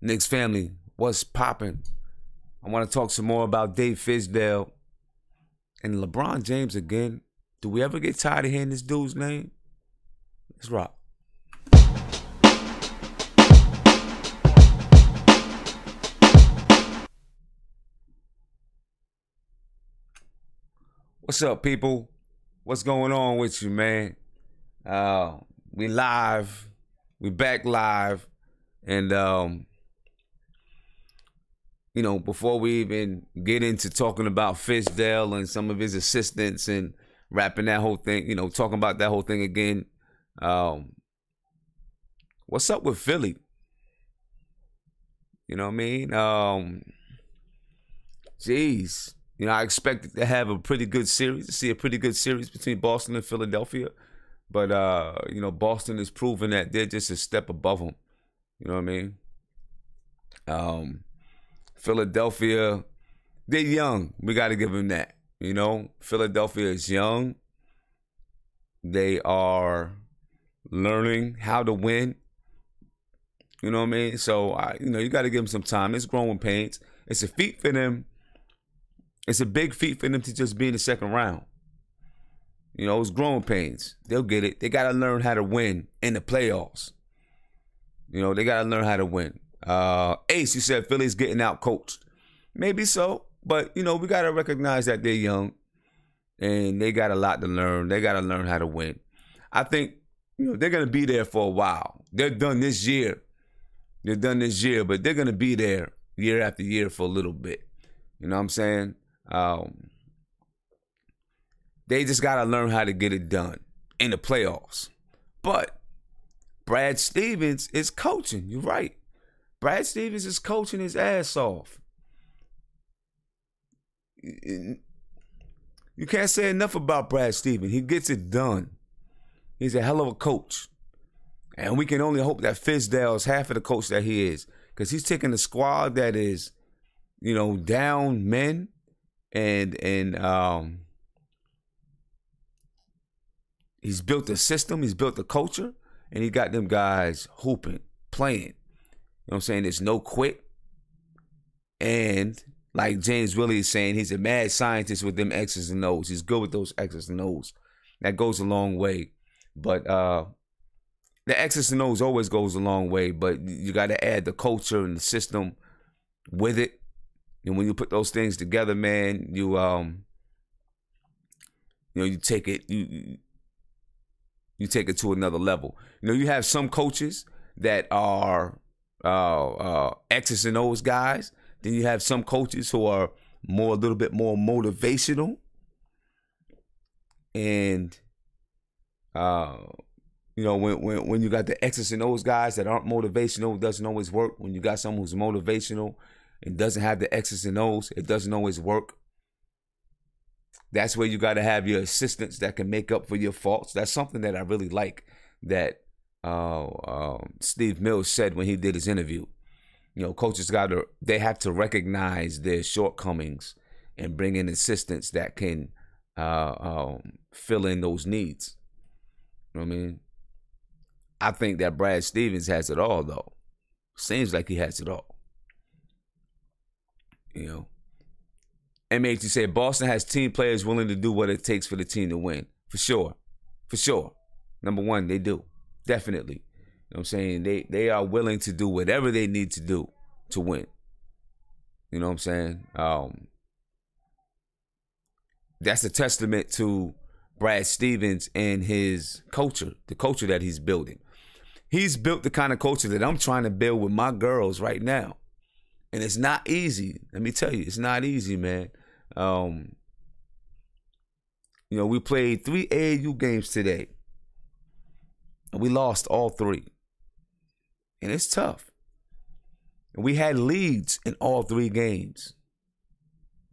Knicks family, what's popping? I want to talk some more about Dave Fizdale and LeBron James again. Do we ever get tired of hearing this dude's name? Let's rock. What's up, people? What's going on with you, man? We live. We back live. And, before we even get into talking about Fizdale and some of his assistants and wrapping that whole thing, talking about that whole thing again, what's up with Philly? You know what I mean? Jeez. I expected to have a pretty good series, to see a pretty good series between Boston and Philadelphia. But, Boston has proven that they're just a step above them. You know what I mean? Philadelphia, they're young. We got to give them that. Philadelphia is young. They are learning how to win. You know what I mean? So, you got to give them some time. It's growing pains. It's a feat for them. It's a big feat for them to just be in the second round. It's growing pains. They'll get it. They got to learn how to win in the playoffs. They got to learn how to win. Ace, you said Philly's getting out coached. Maybe so, but, we got to recognize that they're young and they got a lot to learn. They got to learn how to win. I think, they're going to be there for a while. They're done this year. But they're going to be there year after year for a little bit. You know what I'm saying? They just got to learn how to get it done in the playoffs. But Brad Stevens is coaching. You're right. Brad Stevens is coaching his ass off. You can't say enough about Brad Stevens. He gets it done. He's a hell of a coach. And we can only hope that Fizdale is half of the coach that he is. Because he's taking a squad that is, down men and he's built a system, he's built a culture, and he got them guys hooping, playing. You know what I'm saying? There's no quit. And like James Willie is saying, he's a mad scientist with them X's and O's. He's good with those X's and O's. That goes a long way. But the X's and O's always goes a long way, but you got to add the culture and the system with it. And when you put those things together, man, you take it, you take it to another level. You have some coaches that are X's and O's guys. Then you have some coaches who are a little bit more motivational. And when you got the X's and O's guys that aren't motivational, it doesn't always work. When you got someone who's motivational and doesn't have the X's and O's, it doesn't always work. That's where you got to have your assistants that can make up for your faults. That's something that I really like that Steve Mills said when he did his interview. Coaches they have to recognize their shortcomings and bring in assistants that can fill in those needs. You know what I mean? I think that Brad Stevens has it all, though. Seems like he has it all. MH, you said Boston has team players willing to do what it takes for the team to win. For sure. Number one, they do. Definitely. You know what I'm saying? They are willing to do whatever they need to do to win. You know what I'm saying? That's a testament to Brad Stevens and his culture, the culture that he's building. He's built the kind of culture that I'm trying to build with my girls right now. And it's not easy. Let me tell you, it's not easy, man. We played 3 AAU games today. And we lost all 3. And it's tough. And we had leads in all 3 games.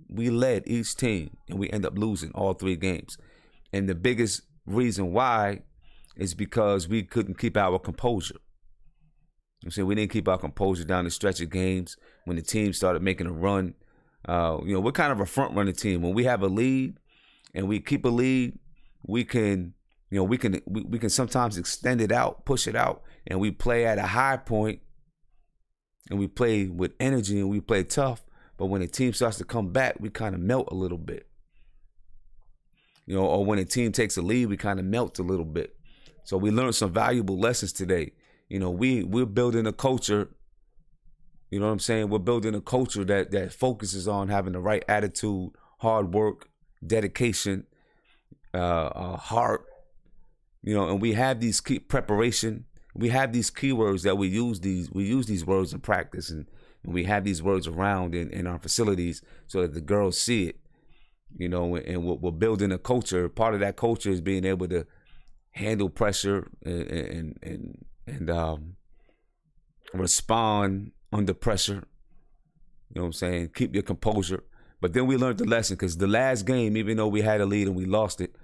We led each team, and we end up losing all 3 games. And the biggest reason why is because we couldn't keep our composure. I'm saying we didn't keep our composure down the stretch of games when the team started making a run. We're kind of a front-running team. When we have a lead and we keep a lead, we can sometimes extend it out, push it out, and we play at a high point and we play with energy and we play tough. But when the team starts to come back, we kind of melt a little bit. Or when a team takes a lead, we kind of melt a little bit. So we learned some valuable lessons today. We're building a culture. You know what I'm saying? We're building a culture that focuses on having the right attitude, hard work, dedication, heart. And we have these key preparation. We have these keywords that we use these words in practice, and we have these words around in our facilities so that the girls see it. And we're building a culture. Part of that culture is being able to handle pressure and respond under pressure. You know what I'm saying? Keep your composure. But then we learned the lesson, because the last game, even though we had a lead and we lost it,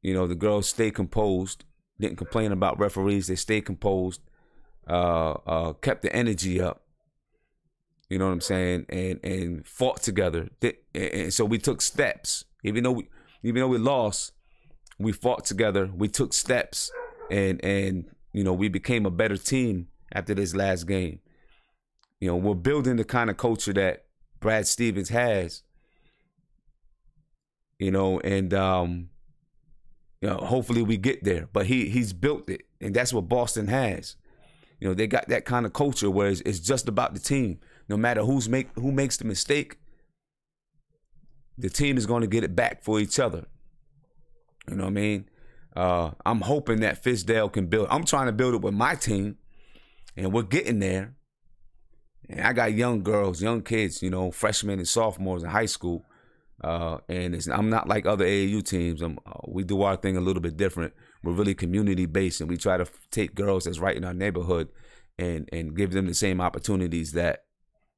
the girls stayed composed, didn't complain about referees. They stayed composed, kept the energy up. You know what I'm saying? And fought together. And so we took steps. Even though we lost, we fought together. We took steps, and we became a better team after this last game. We're building the kind of culture that Brad Stevens has. Hopefully we get there. But he's built it, and that's what Boston has. They got that kind of culture where it's just about the team. No matter who makes the mistake, the team is going to get it back for each other. You know what I mean? I'm hoping that Fizdale can build. I'm trying to build it with my team, and we're getting there. And I got young girls, young kids, freshmen and sophomores in high school. And I'm not like other AAU teams. We do our thing a little bit different. We're really community-based, and we try to take girls that's right in our neighborhood and give them the same opportunities that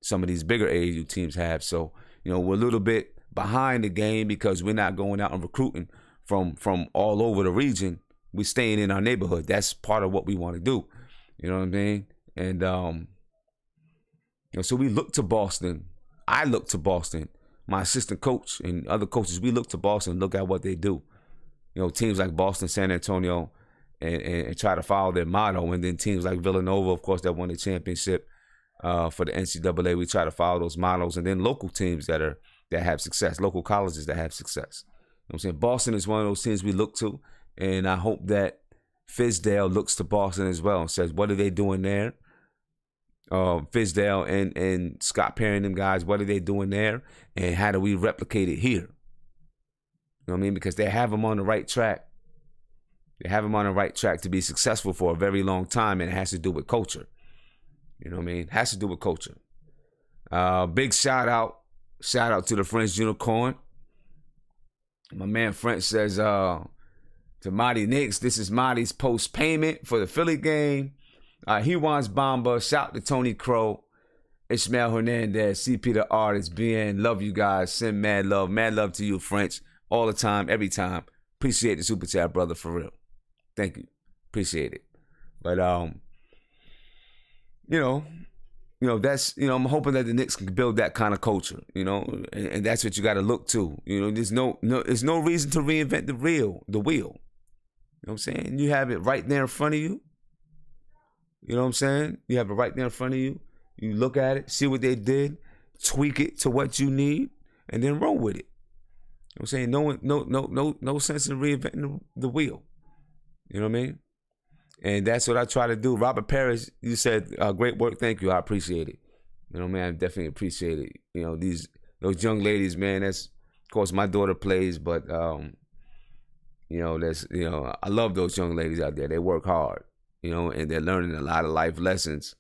some of these bigger AAU teams have. So, we're a little bit behind the game because we're not going out and recruiting from all over the region. We're staying in our neighborhood. That's part of what we want to do. You know what I mean? And so we look to Boston. I look to Boston. My assistant coach and other coaches, we look to Boston and look at what they do. Teams like Boston, San Antonio, and try to follow their motto. And then teams like Villanova, of course, that won the championship for the NCAA, we try to follow those models. And then local teams that have success, local colleges that have success. You know what I'm saying? Boston is one of those teams we look to, and I hope that Fizdale looks to Boston as well and says, what are they doing there? Fizdale and Scott Perry and them guys, what are they doing there? And how do we replicate it here? You know what I mean? Because they have them on the right track. They have them on the right track to be successful for a very long time, and it has to do with culture. You know what I mean? It has to do with culture. Big shout out to the French Unicorn. My man French says to Marty Knicks, this is Marty's post payment for the Philly game. He wants Bamba. Shout to Tony Crow, Ishmael Hernandez, CP the Artist, BN. Love you guys. Send mad love. Mad love to you, French. All the time, every time. Appreciate the super chat, brother, for real. Thank you. Appreciate it. But that's, I'm hoping that the Knicks can build that kind of culture, and that's what you got to look to. There's no reason to reinvent the wheel. You know what I'm saying? You have it right there in front of you. You know what I'm saying? You have it right there in front of you. You look at it, see what they did, tweak it to what you need, and then roll with it. You know what I'm saying? No sense in reinventing the wheel. You know what I mean? And that's what I try to do. Robert Parrish, you said great work. Thank you. I appreciate it. Man, I definitely appreciate it. Those young ladies, man. That's, of course, my daughter plays, but I love those young ladies out there. They work hard. And they're learning a lot of life lessons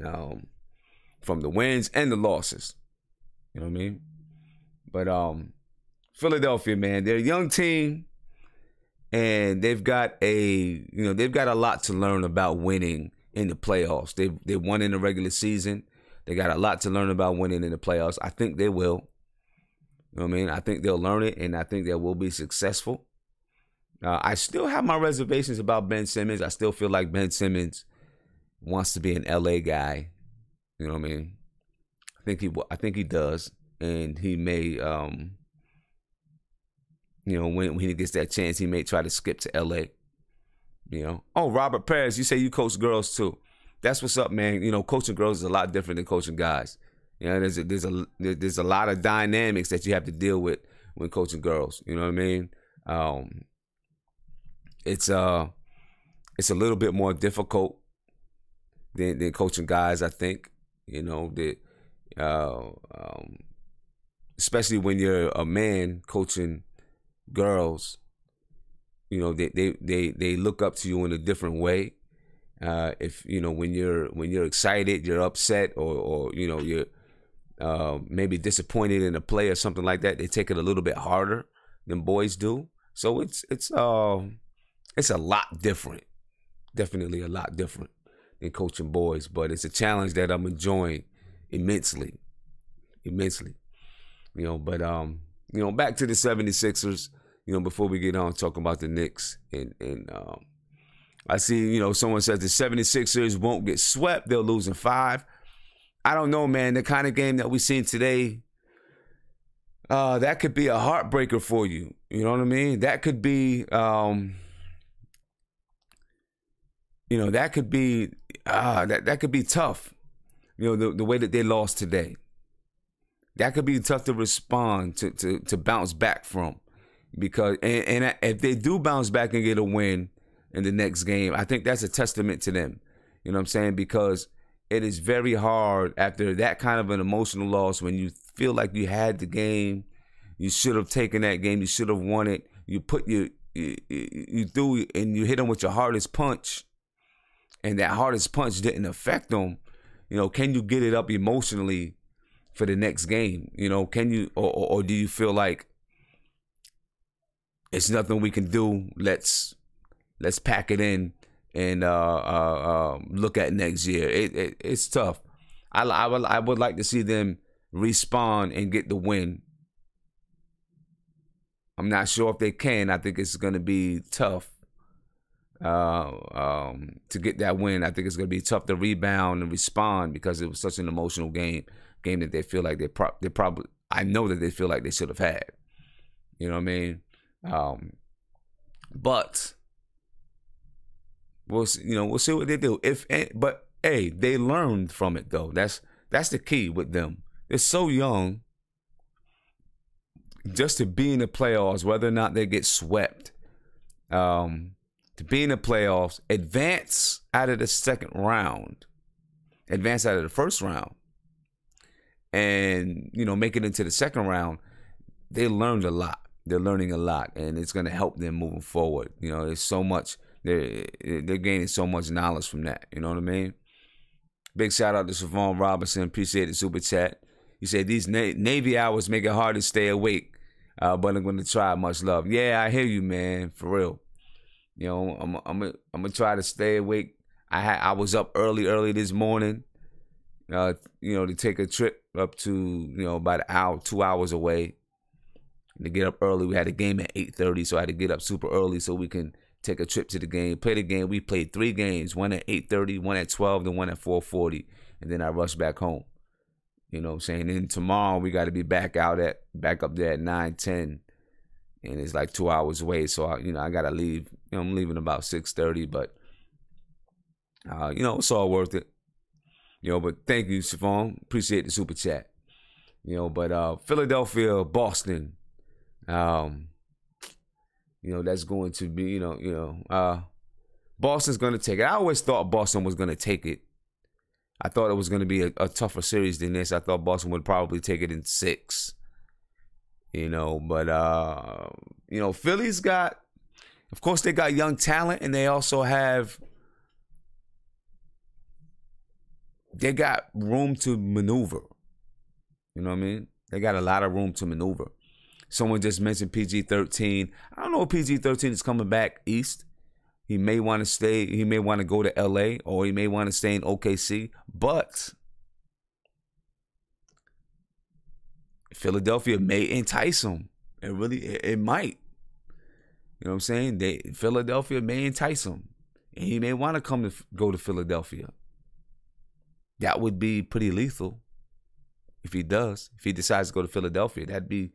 from the wins and the losses. You know what I mean? But Philadelphia, man, they're a young team, and they've got a lot to learn about winning in the playoffs. They won in the regular season. They got a lot to learn about winning in the playoffs. I think they will. You know what I mean? I think they'll learn it, and I think they will be successful. I still have my reservations about Ben Simmons. I still feel like Ben Simmons wants to be an LA guy. You know what I mean? I think he does, and he may, when he gets that chance, he may try to skip to LA. Oh, Robert Perez, you say you coach girls too. that's what's up, man. Coaching girls is a lot different than coaching guys. There's a lot of dynamics that you have to deal with when coaching girls. You know what I mean? It's a little bit more difficult than coaching guys, I think. Especially when you're a man coaching girls. They look up to you in a different way. If when you're excited, you're upset, or you're maybe disappointed in a play or something like that, they take it a little bit harder than boys do. So it's a lot different, definitely a lot different than coaching boys. But it's a challenge that I'm enjoying immensely. But back to the 76ers. Before we get on talking about the Knicks, and I see, someone says the 76ers won't get swept. They'll lose in 5. I don't know, man. The kind of game that we seen today, that could be a heartbreaker for you. You know what I mean? That could be, that could be tough. The way that they lost today. That could be tough to respond to bounce back from. Because and if they do bounce back and get a win in the next game, I think that's a testament to them. You know what I'm saying? Because it is very hard after that kind of an emotional loss, when you feel like you had the game, you should have taken that game, you should have won it. You put you do, and you hit them with your hardest punch, and that hardest punch didn't affect them. Can you get it up emotionally for the next game? Can you, or do you feel like it's nothing we can do? Let's pack it in and look at next year. It's tough. I would like to see them respawn and get the win. I'm not sure if they can. I think it's going to be tough to get that win. I think it's going to be tough to rebound and respond, because it was such an emotional game that they feel like they probably. I know that they feel like they should have had. You know what I mean? But we'll see what they do. But hey, they learned from it though. That's the key with them. They're so young. Just to be in the playoffs, whether or not they get swept, to be in the playoffs, advance out of the second round, advance out of the first round, and make it into the second round. They learned a lot. They're learning a lot, and it's going to help them moving forward. There's so much. They're gaining so much knowledge from that. You know what I mean? Big shout out to Siobhan Robinson. Appreciate the super chat. He said, these Navy hours make it hard to stay awake, but I'm going to try. Much love. Yeah, I hear you, man. For real. I'm gonna try to stay awake. I was up early this morning, to take a trip up to, about an hour, 2 hours away. To get up early. We had a game at 8:30, so I had to get up super early so we can take a trip to the game, play the game. We played 3 games, one at 8:30, one at 12, then one at 4:40, and then I rushed back home. You know what I'm saying? And then tomorrow we got to be back up there at 9:10, and it's like 2 hours away. So I got to leave. I'm leaving about 6:30, but it's all worth it. But thank you, Siobhan. Appreciate the super chat. But Philadelphia, Boston. That's going to be, Boston's going to take it. I always thought Boston was going to take it. I thought it was going to be a tougher series than this. I thought Boston would probably take it in 6. But Philly's got, of course, they got young talent, and they also they got room to maneuver. You know what I mean? They got a lot of room to maneuver. Someone just mentioned PG-13. I don't know if PG-13 is coming back east. He may want to stay. He may want to go to LA, or he may want to stay in OKC. But Philadelphia may entice him. It might. You know what I'm saying? Philadelphia may entice him, and he may want to go to Philadelphia. That would be pretty lethal if he does. If he decides to go to Philadelphia, that'd be.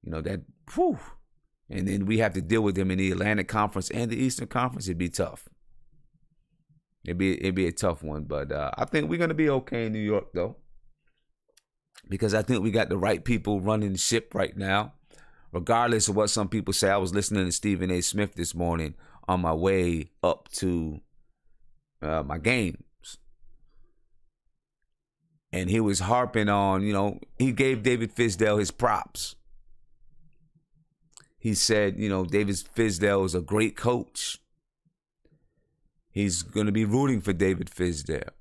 And then we have to deal with them in the Atlantic Conference and the Eastern Conference. It'd be tough. It'd be a tough one, but I think we're gonna be okay in New York though, because I think we got the right people running the ship right now, regardless of what some people say. I was listening to Stephen A. Smith this morning on my way up to my games, and he was harping on, he gave David Fizdale his props. He said, David Fizdale is a great coach. He's going to be rooting for David Fizdale.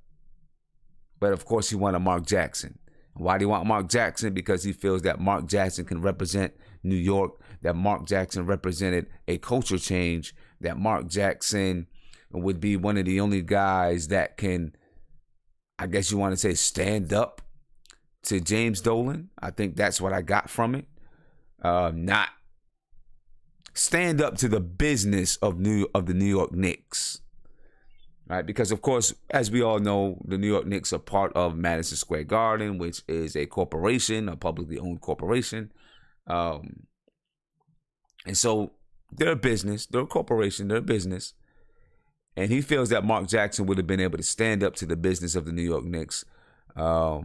But of course, he wanted Mark Jackson. Why do you want Mark Jackson? Because he feels that Mark Jackson can represent New York, that Mark Jackson represented a culture change, that Mark Jackson would be one of the only guys that can, I guess you want to say, stand up to James Dolan. I think that's what I got from it. Not stand up to the business of the New York Knicks. Right, because of course, as we all know, the New York Knicks are part of Madison Square Garden, which is a corporation, a publicly owned corporation. And so they're a business, they're a corporation, they're a business. And he feels that Mark Jackson would have been able to stand up to the business of the New York Knicks. I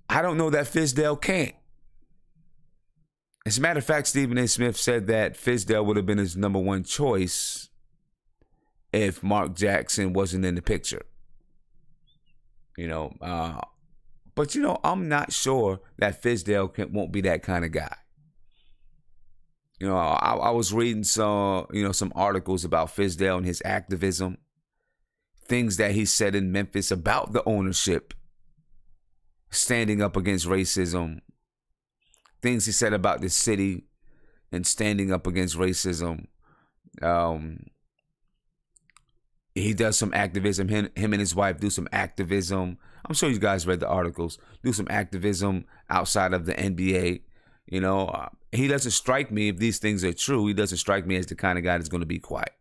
don't know that Fizdale can't. As a matter of fact, Stephen A. Smith said that Fizdale would have been his number one choice if Mark Jackson wasn't in the picture. But I'm not sure that Fizdale won't be that kind of guy. I was reading some articles about Fizdale and his activism, things that he said in Memphis about the ownership, standing up against racism, things he said about the city and standing up against racism. He does some activism. Him and his wife do some activism. I'm sure you guys read the articles. Do some activism outside of the NBA. He doesn't strike me, if these things are true, he doesn't strike me as the kind of guy that's going to be quiet.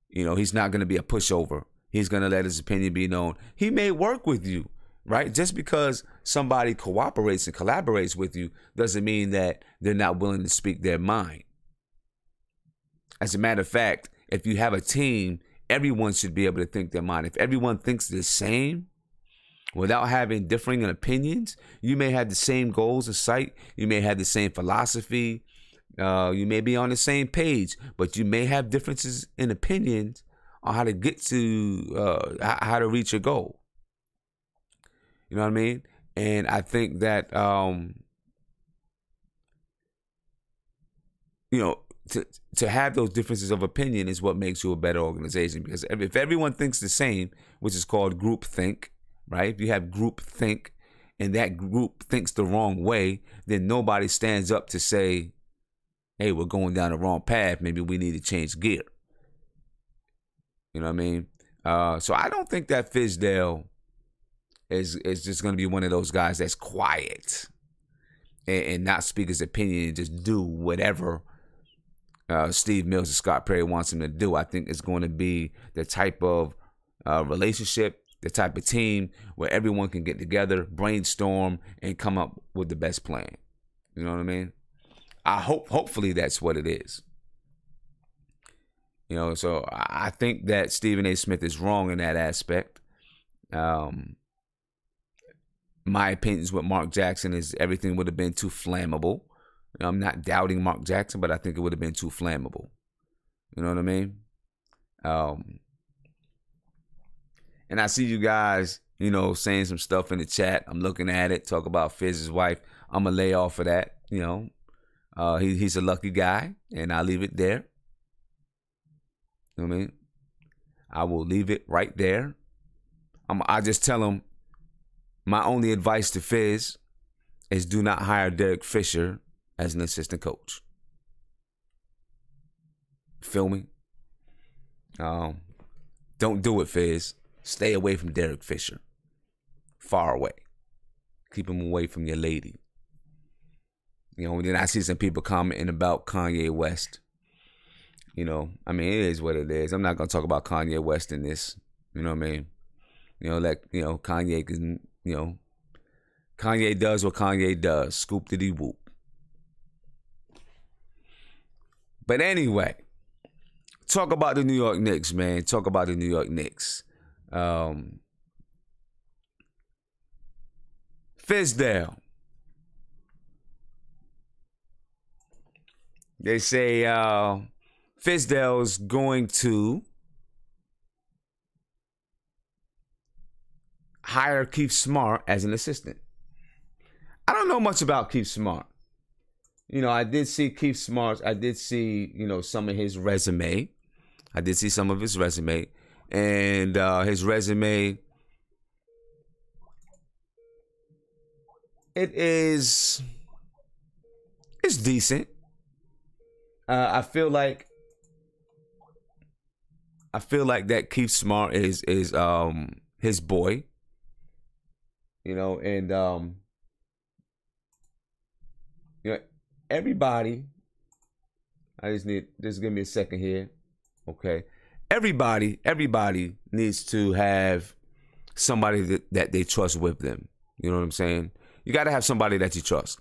He's not going to be a pushover. He's going to let his opinion be known. He may work with you. Right? Just because somebody cooperates and collaborates with you doesn't mean that they're not willing to speak their mind. As a matter of fact, if you have a team, everyone should be able to think their mind. If everyone thinks the same, without having differing opinions, you may have the same goals in sight. You may have the same philosophy. You may be on the same page, but you may have differences in opinions on how to get to how to reach your goal. You know what I mean? And I think that, to have those differences of opinion is what makes you a better organization. Because if everyone thinks the same, which is called group think, right? If you have group think and that group thinks the wrong way, then nobody stands up to say, hey, we're going down the wrong path. Maybe we need to change gear. You know what I mean? So I don't think that Fizdale is just going to be one of those guys that's quiet and not speak his opinion and just do whatever Steve Mills and Scott Perry wants him to do. I think it's going to be the type of relationship, the type of team where everyone can get together, brainstorm, and come up with the best plan. You know what I mean? Hopefully that's what it is. So I think that Stephen A. Smith is wrong in that aspect. My opinions with Mark Jackson is everything would have been too flammable. I'm not doubting Mark Jackson, but I think it would have been too flammable. You know what I mean? And I see you guys, saying some stuff in the chat. I'm looking at it, talk about Fizz's wife. I'm going to lay off of that. He's a lucky guy, and I'll leave it there. You know what I mean? I will leave it right there. I just tell him, my only advice to Fizz is do not hire Derek Fisher as an assistant coach. Feel me? Don't do it, Fizz. Stay away from Derek Fisher. Far away. Keep him away from your lady. And then I see some people commenting about Kanye West. It is what it is. I'm not going to talk about Kanye West in this. You know what I mean? Kanye can... Kanye does what Kanye does. Scoop diddy whoop. But anyway, talk about the New York Knicks, man. Talk about the New York Knicks. Fizdale. They say Fizdale's going to hire Keith Smart as an assistant. I don't know much about Keith Smart. I did see Keith Smart. I did see, some of his resume. And his resume, it's decent. I feel like that Keith Smart is his boy. Everybody, just give me a second here. Okay. Everybody needs to have somebody that they trust with them. You know what I'm saying? You got to have somebody that you trust.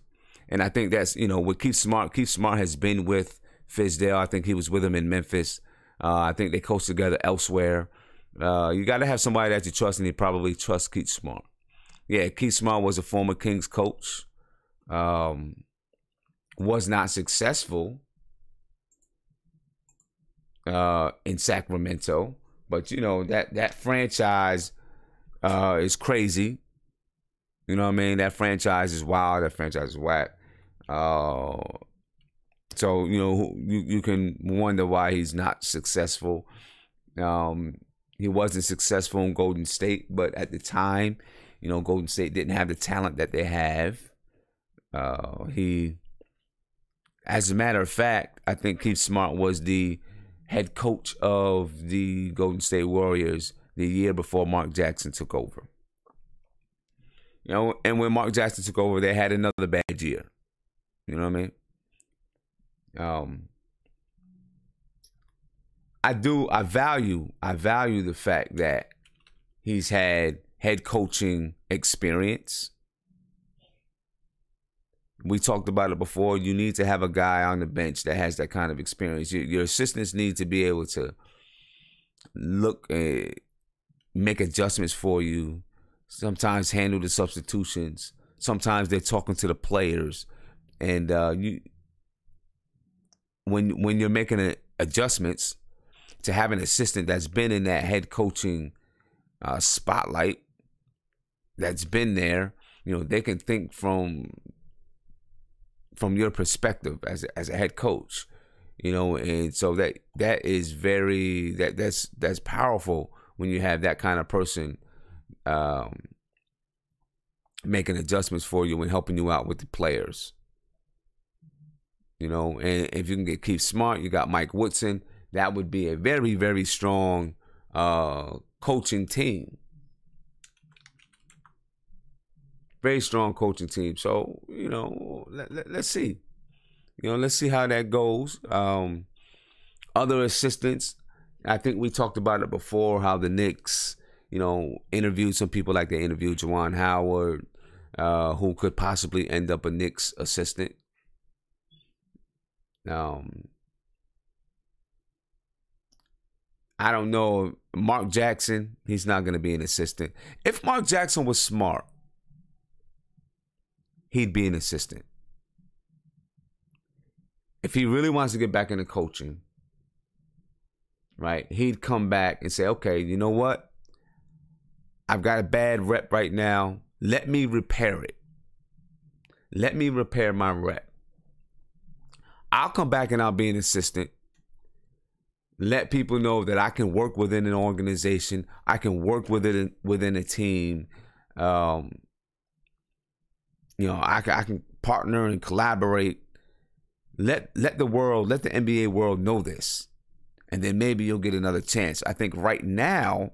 And I think that's, with Keith Smart has been with Fizdale. I think he was with him in Memphis. I think they coached together elsewhere. You got to have somebody that you trust, and you probably trust Keith Smart. Yeah, Keith Smart was a former Kings coach. Was not successful in Sacramento, but that franchise is crazy. You know what I mean? That franchise is wild. That franchise is whack. So you can wonder why he's not successful. He wasn't successful in Golden State, but at the time, Golden State didn't have the talent that they have. As a matter of fact, I think Keith Smart was the head coach of the Golden State Warriors the year before Mark Jackson took over. And when Mark Jackson took over, they had another bad year. You know what I mean? I value the fact that he's had head coaching experience. We talked about it before. You need to have a guy on the bench that has that kind of experience. Your assistants need to be able to make adjustments for you. Sometimes handle the substitutions. Sometimes they're talking to the players, and when you're making adjustments, to have an assistant that's been in that head coaching spotlight, that's been there, they can think from your perspective as a head coach, and so that is that's powerful when you have that kind of person making adjustments for you and helping you out with the players. And if you can get Keith Smart, you got Mike Woodson. That would be a very, very strong coaching team. Very strong coaching team. So, let's see. Let's see how that goes. Other assistants, I think we talked about it before, how the Knicks, interviewed some people like they interviewed Juwan Howard, who could possibly end up a Knicks assistant. I don't know. Mark Jackson, he's not going to be an assistant. If Mark Jackson was smart, he'd be an assistant. If he really wants to get back into coaching, right, he'd come back and say, okay, you know what? I've got a bad rep right now. Let me repair it. Let me repair my rep. I'll come back and I'll be an assistant. Let people know that I can work within an organization. I can work within a team. I can partner and collaborate. Let the NBA world know this, and then maybe you'll get another chance. I think right now,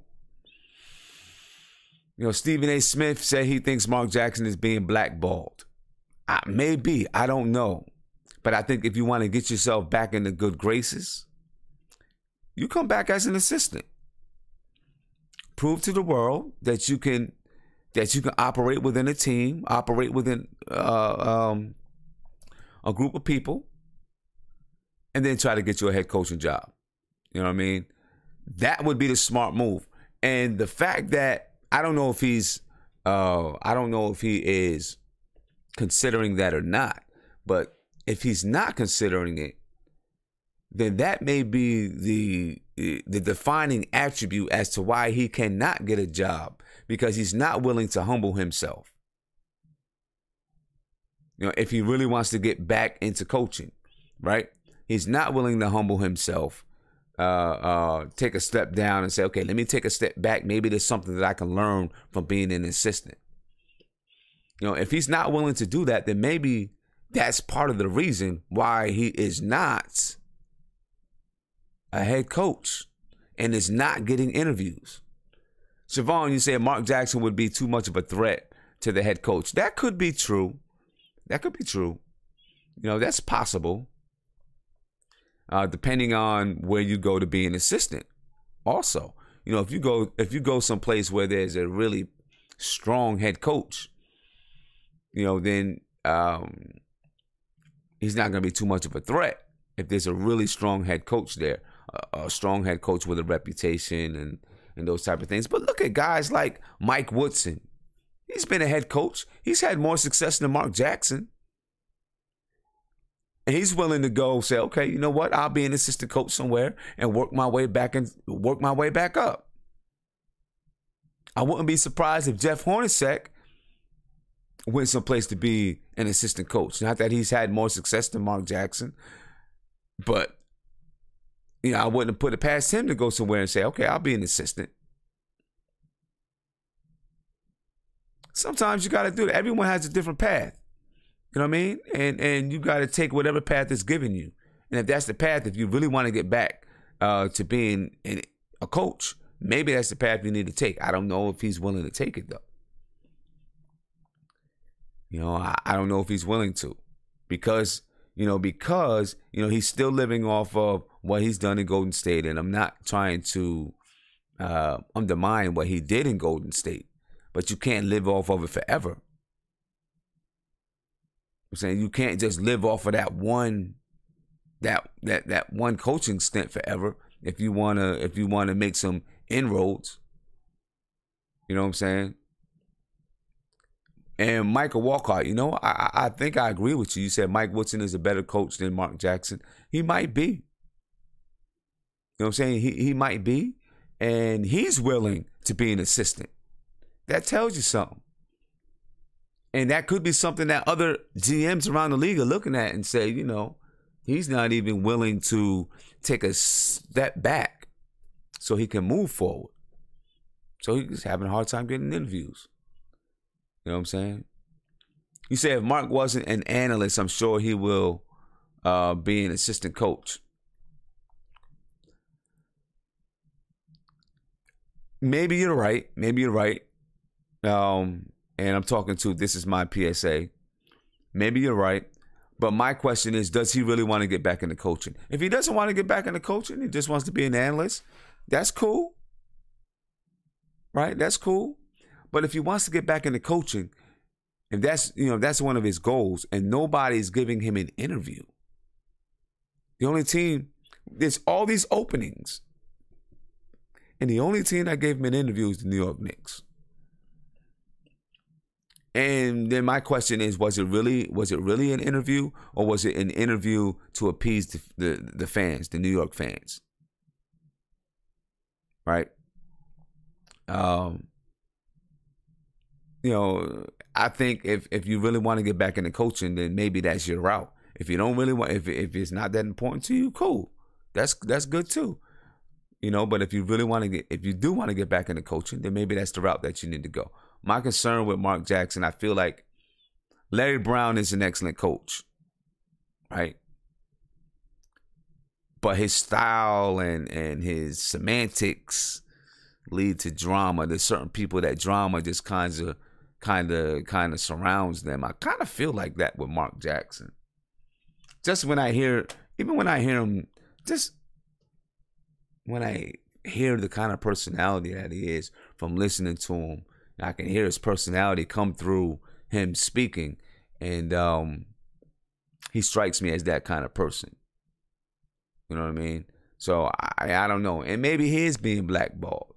Stephen A. Smith said he thinks Mark Jackson is being blackballed. Maybe, I don't know, but I think if you want to get yourself back in the good graces, you come back as an assistant. Prove to the world that you can operate within a team, operate within a group of people, and then try to get you a head coaching job. You know what I mean? That would be the smart move. And the fact that I don't know if he is considering that or not. But if he's not considering it, then that may be the defining attribute as to why he cannot get a job, because he's not willing to humble himself. You know, if he really wants to get back into coaching, right? He's not willing to humble himself, take a step down and say, okay, let me take a step back. Maybe there's something that I can learn from being an assistant. You know, if he's not willing to do that, then maybe that's part of the reason why he is not a head coach and is not getting interviews. Siobhan, you said Mark Jackson would be too much of a threat to the head coach. That could be true. That could be true. You know, that's possible. Depending on where you go to be an assistant. Also, you know, if you go someplace where there's a really strong head coach, you know, then he's not going to be too much of a threat. If there's a really strong head coach there, a strong head coach with a reputation and those type of things. But look at guys like Mike Woodson. He's been a head coach. He's had more success than Mark Jackson. And he's willing to go say, okay, you know what? I'll be an assistant coach somewhere and work my way back up. I wouldn't be surprised if Jeff Hornacek went someplace to be an assistant coach. Not that he's had more success than Mark Jackson, but you know, I wouldn't have put it past him to go somewhere and say, okay, I'll be an assistant. Sometimes you got to do that. Everyone has a different path. You know what I mean? And you got to take whatever path is given you. And if that's the path, if you really want to get back to being a coach, maybe that's the path you need to take. I don't know if he's willing to take it, though. You know, I don't know if he's willing to. Because he's still living off of what he's done in Golden State. And I'm not trying to undermine what he did in Golden State. But you can't live off of it forever. I'm saying you can't just live off of that one coaching stint forever if you wanna make some inroads. You know what I'm saying? And Michael Walcott, you know, I think I agree with you. You said Mike Woodson is a better coach than Mark Jackson. He might be. You know what I'm saying? He might be. And he's willing to be an assistant. That tells you something. And that could be something that other GMs around the league are looking at and say, you know, he's not even willing to take a step back so he can move forward. So he's having a hard time getting interviews. You know what I'm saying? You say if Mark wasn't an analyst, I'm sure he will be an assistant coach. Maybe you're right. And I'm talking to, this is my PSA. Maybe you're right. But my question is, does he really want to get back into coaching? If he doesn't want to get back into coaching, he just wants to be an analyst, that's cool. Right? That's cool. But if he wants to get back into coaching, if that's one of his goals, and nobody's giving him an interview, the only team, there's all these openings, and the only team that gave him an interview is the New York Knicks. And then my question is, was it really an interview, or was it an interview to appease the fans, the New York fans? Right? You know, I think if you really want to get back into coaching, then maybe that's your route. If you don't really want, if it's not that important to you, cool. That's good too. You know, but if you do want to get back into coaching, then maybe that's the route that you need to go. My concern with Mark Jackson, I feel like Larry Brown is an excellent coach, right? But his style and his semantics lead to drama. There's certain people that drama just kind of surrounds them. I kind of feel like that with Mark Jackson. Just when I hear him, just when I hear the kind of personality that he is from listening to him, I can hear his personality come through him speaking, and he strikes me as that kind of person. You know what I mean? So I don't know. And maybe he is being blackballed.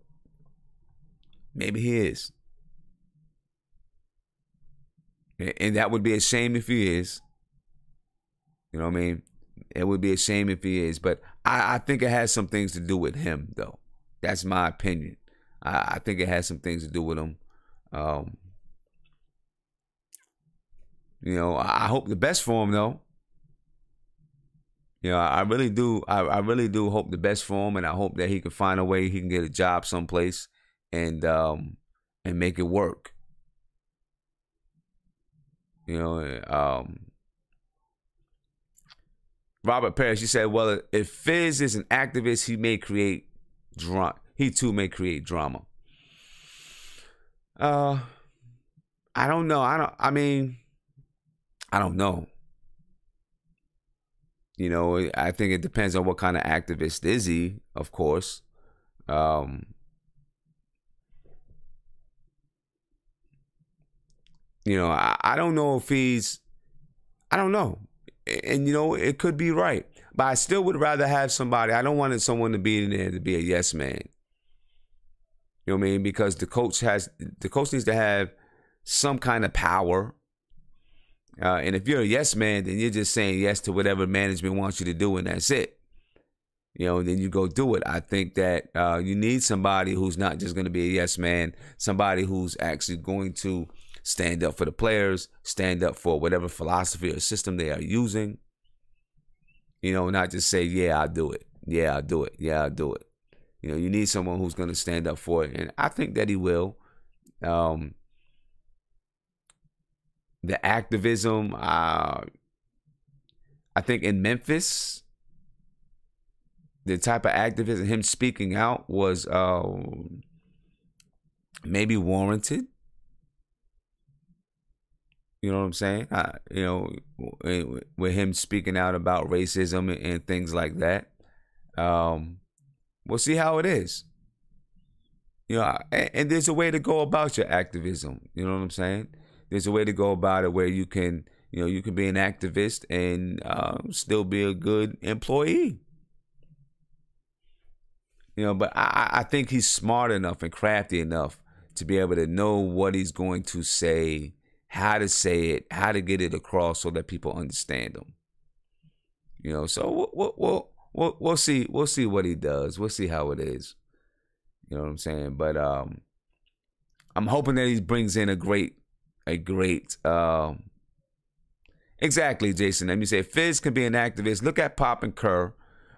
Maybe he is. And that would be a shame if he is. You know what I mean? It would be a shame if he is. But I think it has some things to do with him, though. That's my opinion. I think it has some things to do with him. You know, I hope the best for him, though. You know, I really do. I really do hope the best for him, and I hope that he can find a way he can get a job someplace and make it work. You know, Robert Parrish, he said, well, if Fizz is an activist, he may create drama. He too may create drama. I don't know. I don't know. You know, I think it depends on what kind of activist is he, of course. You know, I don't know if I don't know. And, you know, it could be right. But I still would rather have somebody. I don't want someone to be in there to be a yes man. You know what I mean? Because the coach needs to have some kind of power. And if you're a yes man, then you're just saying yes to whatever management wants you to do, and that's it. You know, then you go do it. I think that you need somebody who's not just going to be a yes man, somebody who's actually going to stand up for the players, stand up for whatever philosophy or system they are using. You know, not just say, yeah, I'll do it. Yeah, I'll do it. Yeah, I'll do it. You know, you need someone who's going to stand up for it. And I think that he will. The activism, I think in Memphis, the type of activism, him speaking out was maybe warranted. You know what I'm saying? You know, with him speaking out about racism and things like that. We'll see how it is. You know, and there's a way to go about your activism. You know what I'm saying? There's a way to go about it where you can be an activist and still be a good employee. You know, but I think he's smart enough and crafty enough to be able to know what he's going to say, how to say it, how to get it across so that people understand him. You know, so we'll see. We'll see what he does. We'll see how it is. You know what I'm saying? But I'm hoping that he brings in a great. Exactly, Jason. Let me say, Fizz can be an activist. Look at Pop and Kerr.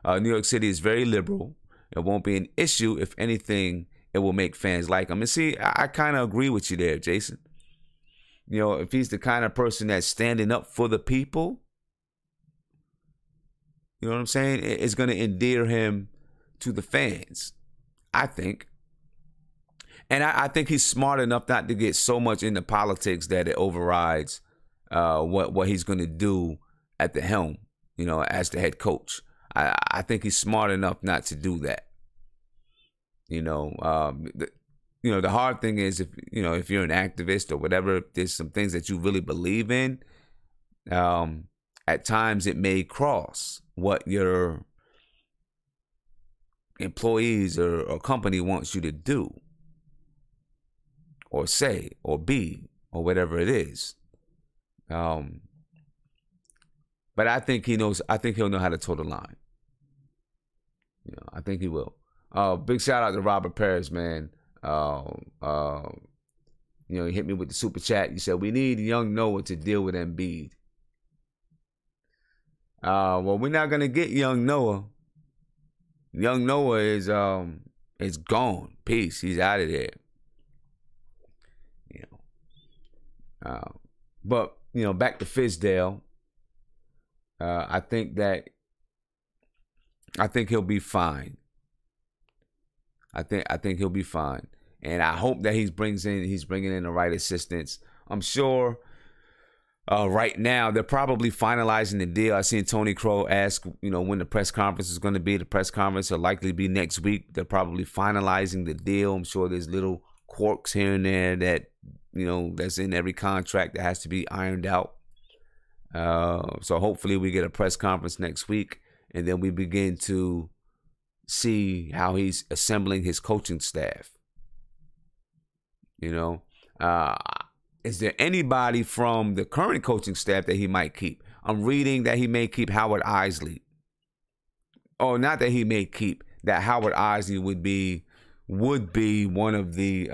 New York City is very liberal. It won't be an issue. If anything, it will make fans like him. And see, I kind of agree with you there, Jason. You know, if he's the kind of person that's standing up for the people, you know what I'm saying? It's going to endear him to the fans, I think. And I think he's smart enough not to get so much into politics that it overrides what he's going to do at the helm, you know, as the head coach. I think he's smart enough not to do that. You know, the hard thing is if you're an activist or whatever, there's some things that you really believe in. At times it may cross what your employees or company wants you to do or say or be or whatever it is. But I think he'll know how to toe the line. You know, I think he will. Big shout out to Robert Parrish, man. You know, he hit me with the super chat. He said, we need young Noah to deal with Embiid. Well, we're not gonna get young Noah. Young Noah is gone. Peace. He's out of there. You know. But you know, back to Fizdale. I think he'll be fine. I think he'll be fine, and I hope that he's bringing in the right assistants. I'm sure. Right now, they're probably finalizing the deal. I seen Tony Crow ask, when the press conference is going to be. The press conference will likely be next week. They're probably finalizing the deal. I'm sure there's little quirks here and there that, that's in every contract that has to be ironed out. So hopefully we get a press conference next week, and then we begin to see how he's assembling his coaching staff. You know, is there anybody from the current coaching staff that he might keep? I'm reading that he may keep Howard Isley. Oh, not that he may keep, that Howard Isley would be one of the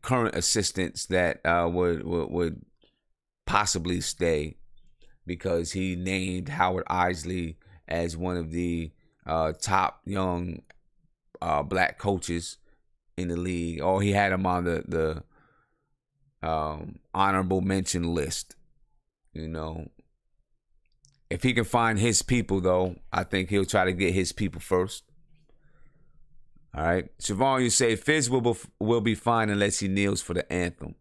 current assistants that would possibly stay, because he named Howard Isley as one of the top young black coaches in the league, or he had him on the honorable mention list. You know, if he can find his people, though, I think he'll try to get his people first. All right, Siobhan, you say Fizz will be fine unless he kneels for the anthem.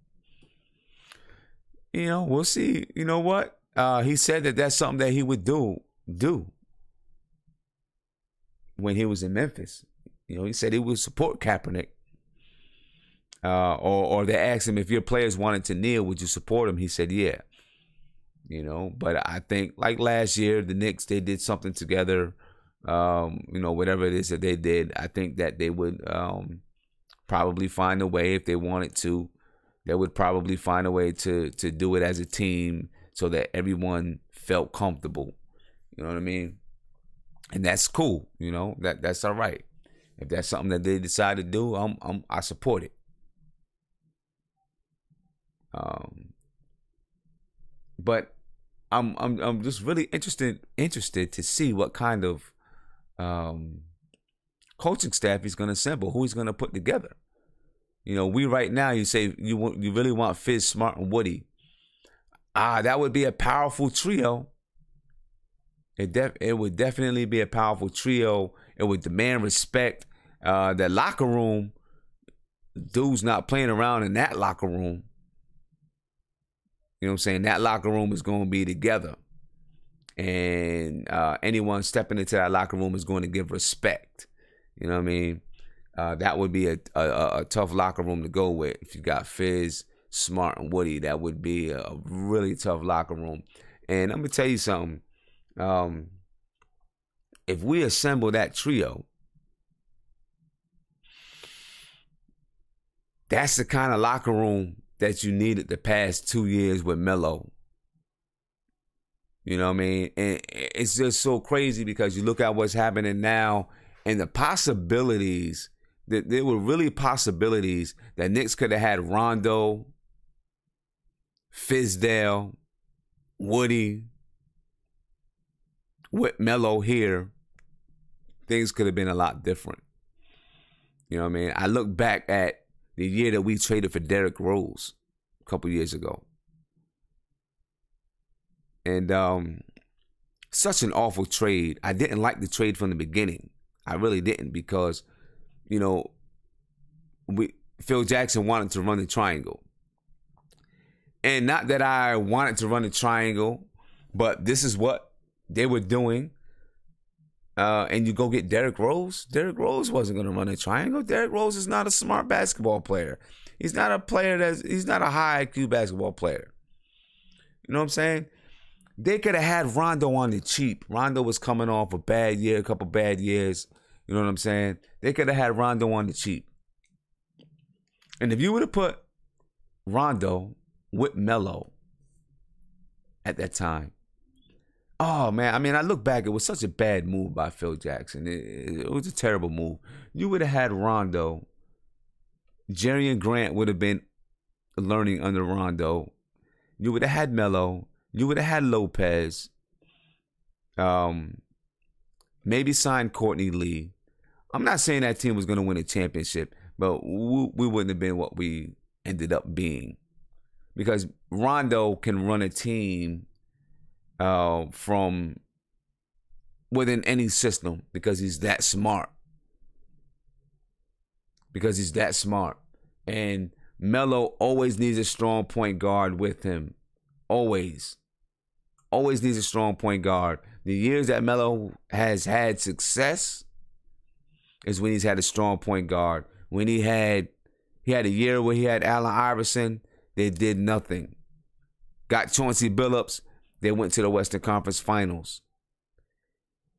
You know, we'll see. You know what? He said that that's something that he would do when he was in Memphis. You know, he said he would support Kaepernick. Or they asked him, if your players wanted to kneel, would you support him? He said, yeah. You know, but I think like last year, the Knicks, they did something together. You know, whatever it is that they did, I think that they would probably find a way, if they wanted to. They would probably find a way to do it as a team so that everyone felt comfortable. You know what I mean? And that's cool. You know, that's all right. If that's something that they decide to do, I support it. But I'm just really interested to see what kind of coaching staff he's going to assemble, who he's going to put together. You know, right now, you say you really want Fizz, Smart, and Woody. That would be a powerful trio. It would definitely be a powerful trio. It would demand respect. That locker room, dude's not playing around in that locker room. You know what I'm saying? That locker room is going to be together. And anyone stepping into that locker room is going to give respect. You know what I mean? That would be a tough locker room to go with. If you got Fizz, Smart, and Woody, that would be a really tough locker room. And I'm going to tell you something. If we assemble that trio, that's the kind of locker room that you needed the past 2 years with Melo. You know what I mean? And it's just so crazy because you look at what's happening now and the possibilities, that there were really possibilities that Knicks could have had Rondo, Fizdale, Woody, with Melo here. Things could have been a lot different. You know what I mean? I look back at the year that we traded for Derrick Rose a couple years ago. And such an awful trade. I didn't like the trade from the beginning. I really didn't, because, you know, Phil Jackson wanted to run the triangle. And not that I wanted to run the triangle, but this is what they were doing. And you go get Derrick Rose. Derrick Rose wasn't going to run a triangle. Derrick Rose is not a smart basketball player. He's not a high IQ basketball player. You know what I'm saying? They could have had Rondo on the cheap. Rondo was coming off a bad year, a couple bad years. You know what I'm saying? They could have had Rondo on the cheap. And if you would have put Rondo with Melo at that time, oh, man, I mean, I look back, it was such a bad move by Phil Jackson. It was a terrible move. You would have had Rondo. Jerry and Grant would have been learning under Rondo. You would have had Melo. You would have had Lopez. Maybe signed Courtney Lee. I'm not saying that team was going to win a championship, but we wouldn't have been what we ended up being. Because Rondo can run a team from within any system because he's that smart. And Melo always needs a strong point guard with him. Always needs a strong point guard. The years that Melo has had success is when he's had a strong point guard. When he had a year where he had Allen Iverson, they did nothing. Got Chauncey Billups, They went to the Western Conference Finals.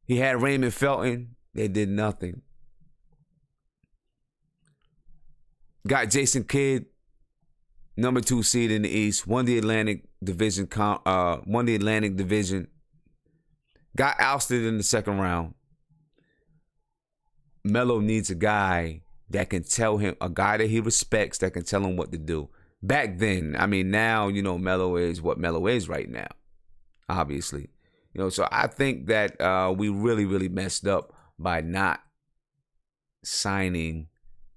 He had Raymond Felton. They did nothing. Got Jason Kidd, number 2 seed in the East. Won the Atlantic Division. Got ousted in the second round. Melo needs a guy that can tell him, a guy that he respects, that can tell him what to do. Back then, I mean, now, Melo is what Melo is right now, obviously. So I think that we really, really messed up by not signing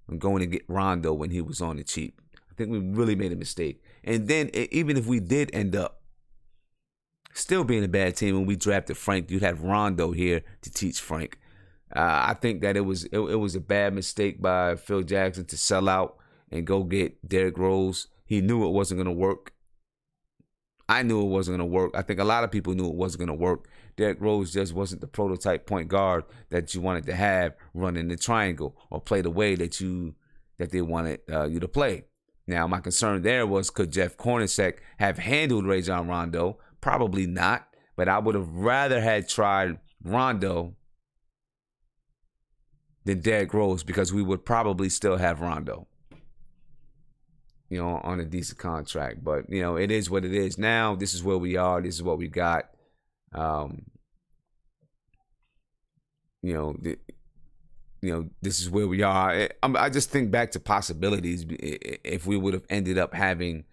and going to get Rondo when he was on the cheap. I think we really made a mistake. And then even if we did end up still being a bad team when we drafted Frank, you'd have Rondo here to teach Frank. I think that it was a bad mistake by Phil Jackson to sell out and go get Derrick Rose. He knew it wasn't going to work. I knew it wasn't going to work. I think a lot of people knew it wasn't going to work. Derrick Rose just wasn't the prototype point guard that you wanted to have running the triangle or play the way that they wanted you to play. Now, my concern there was, could Jeff Hornacek have handled Rajon Rondo? Probably not, but I would have rather had tried Rondo than Derrick Rose, because we would probably still have Rondo, on a decent contract. But, it is what it is now. This is where we are. This is what we got. This is where we are. I just think back to possibilities. If we would have ended up having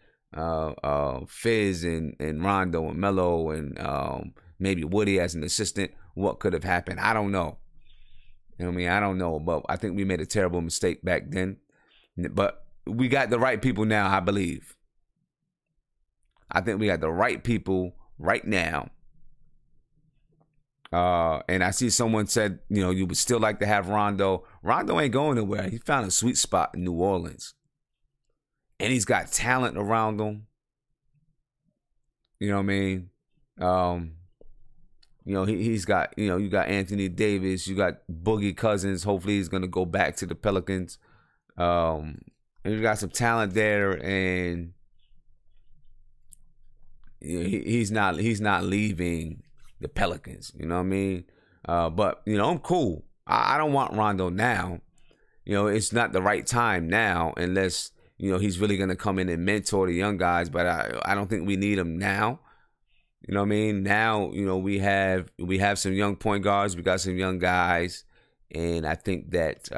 Fizz and Rondo and Melo and maybe Woody as an assistant, what could have happened? I don't know. I don't know, but I think we made a terrible mistake back then. But we got the right people now, I believe. I think we got the right people right now. And I see someone said, you would still like to have Rondo. Rondo ain't going nowhere. He found a sweet spot in New Orleans. And he's got talent around him. You know what I mean? He's got, you got Anthony Davis, you got Boogie Cousins. Hopefully he's going to go back to the Pelicans. And you got some talent there, and he's not leaving the Pelicans. You know what I mean? But, I'm cool. I don't want Rondo now. It's not the right time now unless, he's really going to come in and mentor the young guys. But I don't think we need him now. You know what I mean? Now, we have some young point guards. We got some young guys. And I think that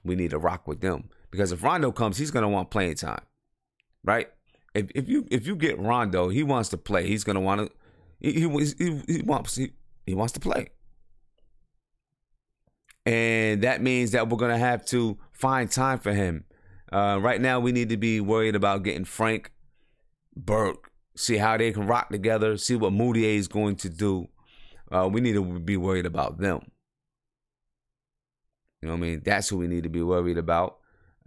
we need to rock with them. Because if Rondo comes, he's going to want playing time. Right? If you get Rondo, he wants to play. He's going to want to. He wants to play. And that means that we're going to have to find time for him. Right now, we need to be worried about getting Frank, Burke, see how they can rock together, see what Moutier is going to do. We need to be worried about them. You know what I mean? That's who we need to be worried about.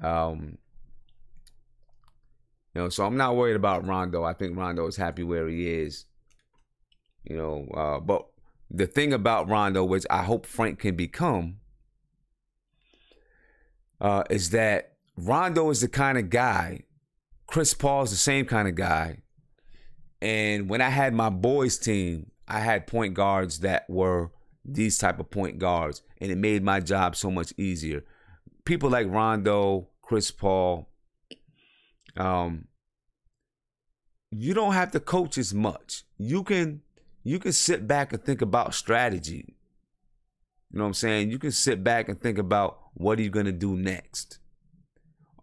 So I'm not worried about Rondo. I think Rondo is happy where he is. But the thing about Rondo, which I hope Frank can become, is that Rondo is the kind of guy, Chris Paul is the same kind of guy. And when I had my boys team, I had point guards that were these type of point guards, and it made my job so much easier. People like Rondo, Chris Paul, you don't have to coach as much. You can sit back and think about strategy. You know what I'm saying? You can sit back and think about, what are you going to do next?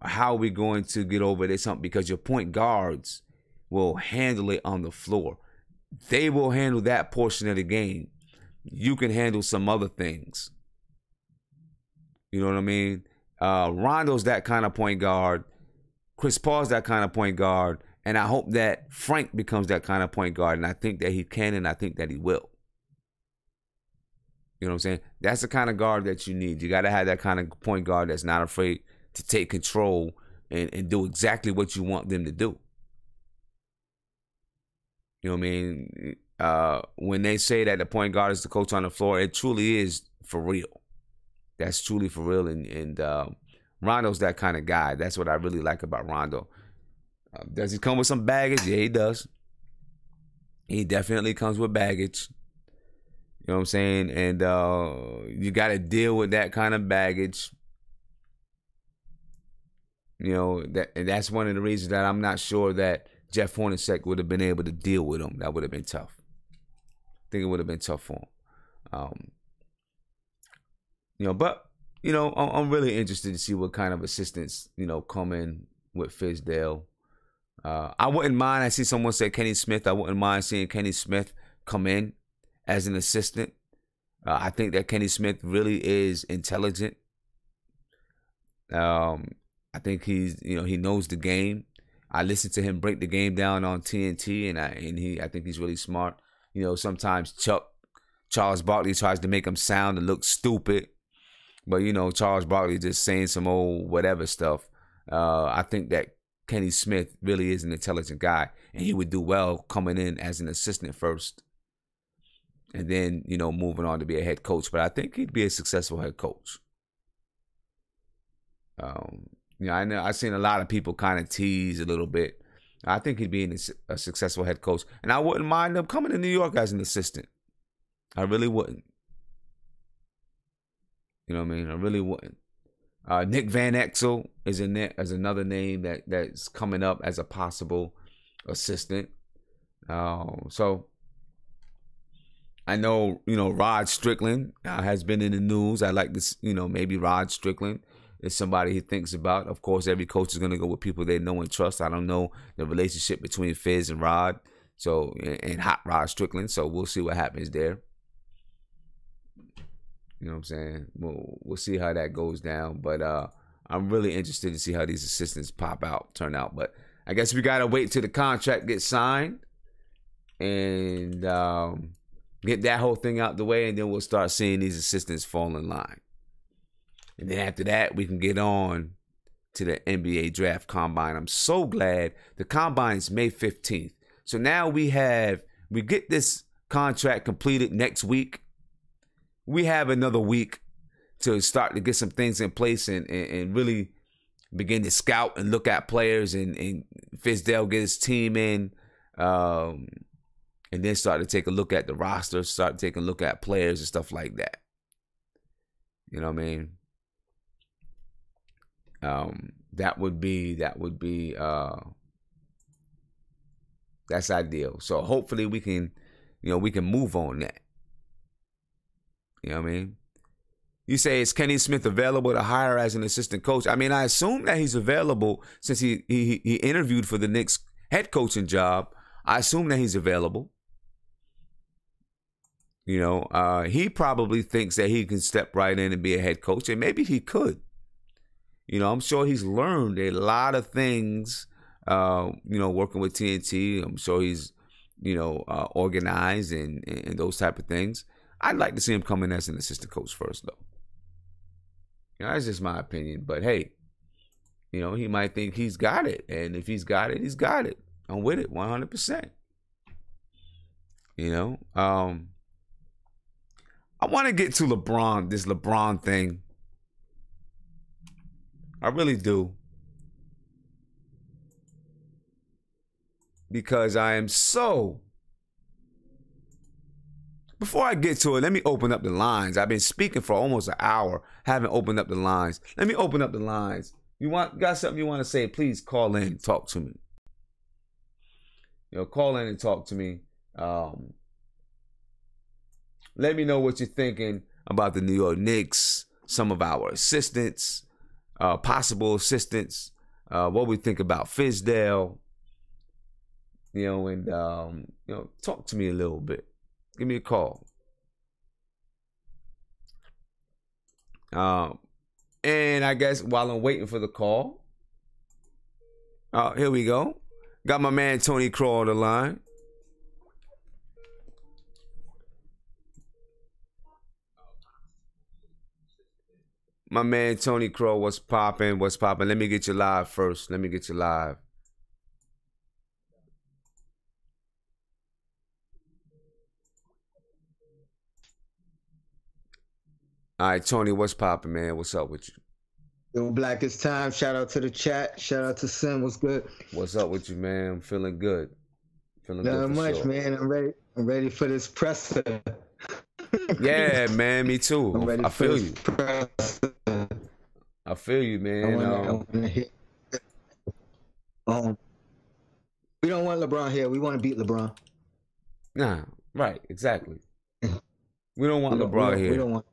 How are we going to get over this hump? Because your point guards will handle it on the floor. They will handle that portion of the game. You can handle some other things. You know what I mean? Rondo's that kind of point guard. Chris Paul's that kind of point guard. And I hope that Frank becomes that kind of point guard. And I think that he can, and I think that he will. You know what I'm saying? That's the kind of guard that you need. You got to have that kind of point guard that's not afraid to take control and do exactly what you want them to do. You know what I mean? When they say that the point guard is the coach on the floor, it truly is for real. That's truly for real. And Rondo's that kind of guy. That's what I really like about Rondo. Does he come with some baggage? Yeah, he does. He definitely comes with baggage. You know what I'm saying? And you got to deal with that kind of baggage. You know, that's one of the reasons that I'm not sure that Jeff Hornacek would have been able to deal with him. That would have been tough. I think it would have been tough for him. You know, but, you know, I'm really interested to see what kind of assistants, you know, come in with Fizdale. I wouldn't mind. I see someone say Kenny Smith. I wouldn't mind seeing Kenny Smith come in as an assistant. I think that Kenny Smith really is intelligent. I think he knows the game. I listened to him break the game down on TNT, and I think he's really smart. You know, sometimes Charles Barkley tries to make him sound and look stupid, but you know, Charles Barkley just saying some old whatever stuff. I think that Kenny Smith really is an intelligent guy, and he would do well coming in as an assistant first, and then, you know, moving on to be a head coach. But I think he'd be a successful head coach. You know, I know I've seen a lot of people kind of tease a little bit. I think he'd be a successful head coach, and I wouldn't mind him coming to New York as an assistant. I really wouldn't. You know what I mean? I really wouldn't. Nick Van Exel is another name that's coming up as a possible assistant. So I know, you know, Rod Strickland has been in the news. I like this, you know, maybe Rod Strickland is somebody he thinks about. Of course, every coach is going to go with people they know and trust. I don't know the relationship between Fizz and Rod, and Hot Rod Strickland. So we'll see what happens there. You know what I'm saying? We'll see how that goes down. But I'm really interested to see how these assistants turn out. But I guess we got to wait till the contract gets signed and get that whole thing out the way, and then we'll start seeing these assistants fall in line. And then after that, we can get on to the NBA Draft Combine. I'm so glad the Combine is May 15th. So now we get this contract completed next week. We have another week to start to get some things in place and really begin to scout and look at players, and Fizdale get his team in, and then start to take a look at the roster, start taking a look at players and stuff like that. You know what I mean? That's ideal. So hopefully we can move on that. You know what I mean? You say, is Kenny Smith available to hire as an assistant coach? I mean, I assume that he's available since he interviewed for the Knicks head coaching job. I assume that he's available. You know, he probably thinks that he can step right in and be a head coach, and maybe he could. You know, I'm sure he's learned a lot of things, you know, working with TNT. I'm sure he's, you know, organized and those type of things. I'd like to see him come in as an assistant coach first, though. You know, that's just my opinion. But, hey, you know, he might think he's got it. And if he's got it, he's got it. I'm with it 100%. You know, I want to get to this LeBron thing. I really do. Because I am so... Before I get to it, let me open up the lines. I've been speaking for almost an hour. Haven't opened up the lines. Let me open up the lines. Got something you want to say? Please call in and talk to me. You know, call in and talk to me. Let me know what you're thinking about the New York Knicks, some of our assistants, possible assistants, what we think about Fizdale. You know, and you know, talk to me a little bit. Give me a call. And I guess while I'm waiting for the call, here we go. Got my man Tony Crow on the line. My man Tony Crow, what's popping? What's popping? Let me get you live first. Let me get you live. All right, Tony, what's popping, man? What's up with you? Yo, Black, it's time. Shout out to the chat. Shout out to Sim. What's good? What's up with you, man? I'm feeling good. Feeling good Not for much, sure. man. I'm ready for this presser. Yeah, man, me I'm too. ready I for feel this you. presser. I feel you, I man. wanna hit. Um, we don't want LeBron here. We want to beat LeBron. Nah, right, exactly. We don't want We LeBron don't. We here. don't want.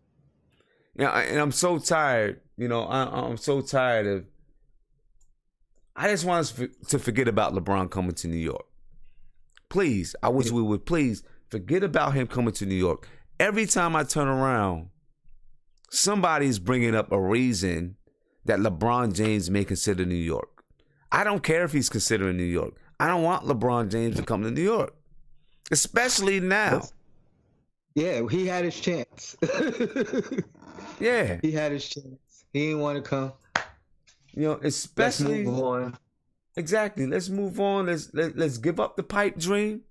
Yeah, and I'm so tired. I'm so tired of. I just want us to forget about LeBron coming to New York. Please, I wish we would please forget about him coming to New York. Every time I turn around, somebody's bringing up a reason that LeBron James may consider New York. I don't care if he's considering New York. I don't want LeBron James to come to New York, especially now. Yeah, he had his chance. Yeah, He had his chance. He didn't want to come. especially. Let's move on. Exactly. Let's move on. Let's give up the pipe dream.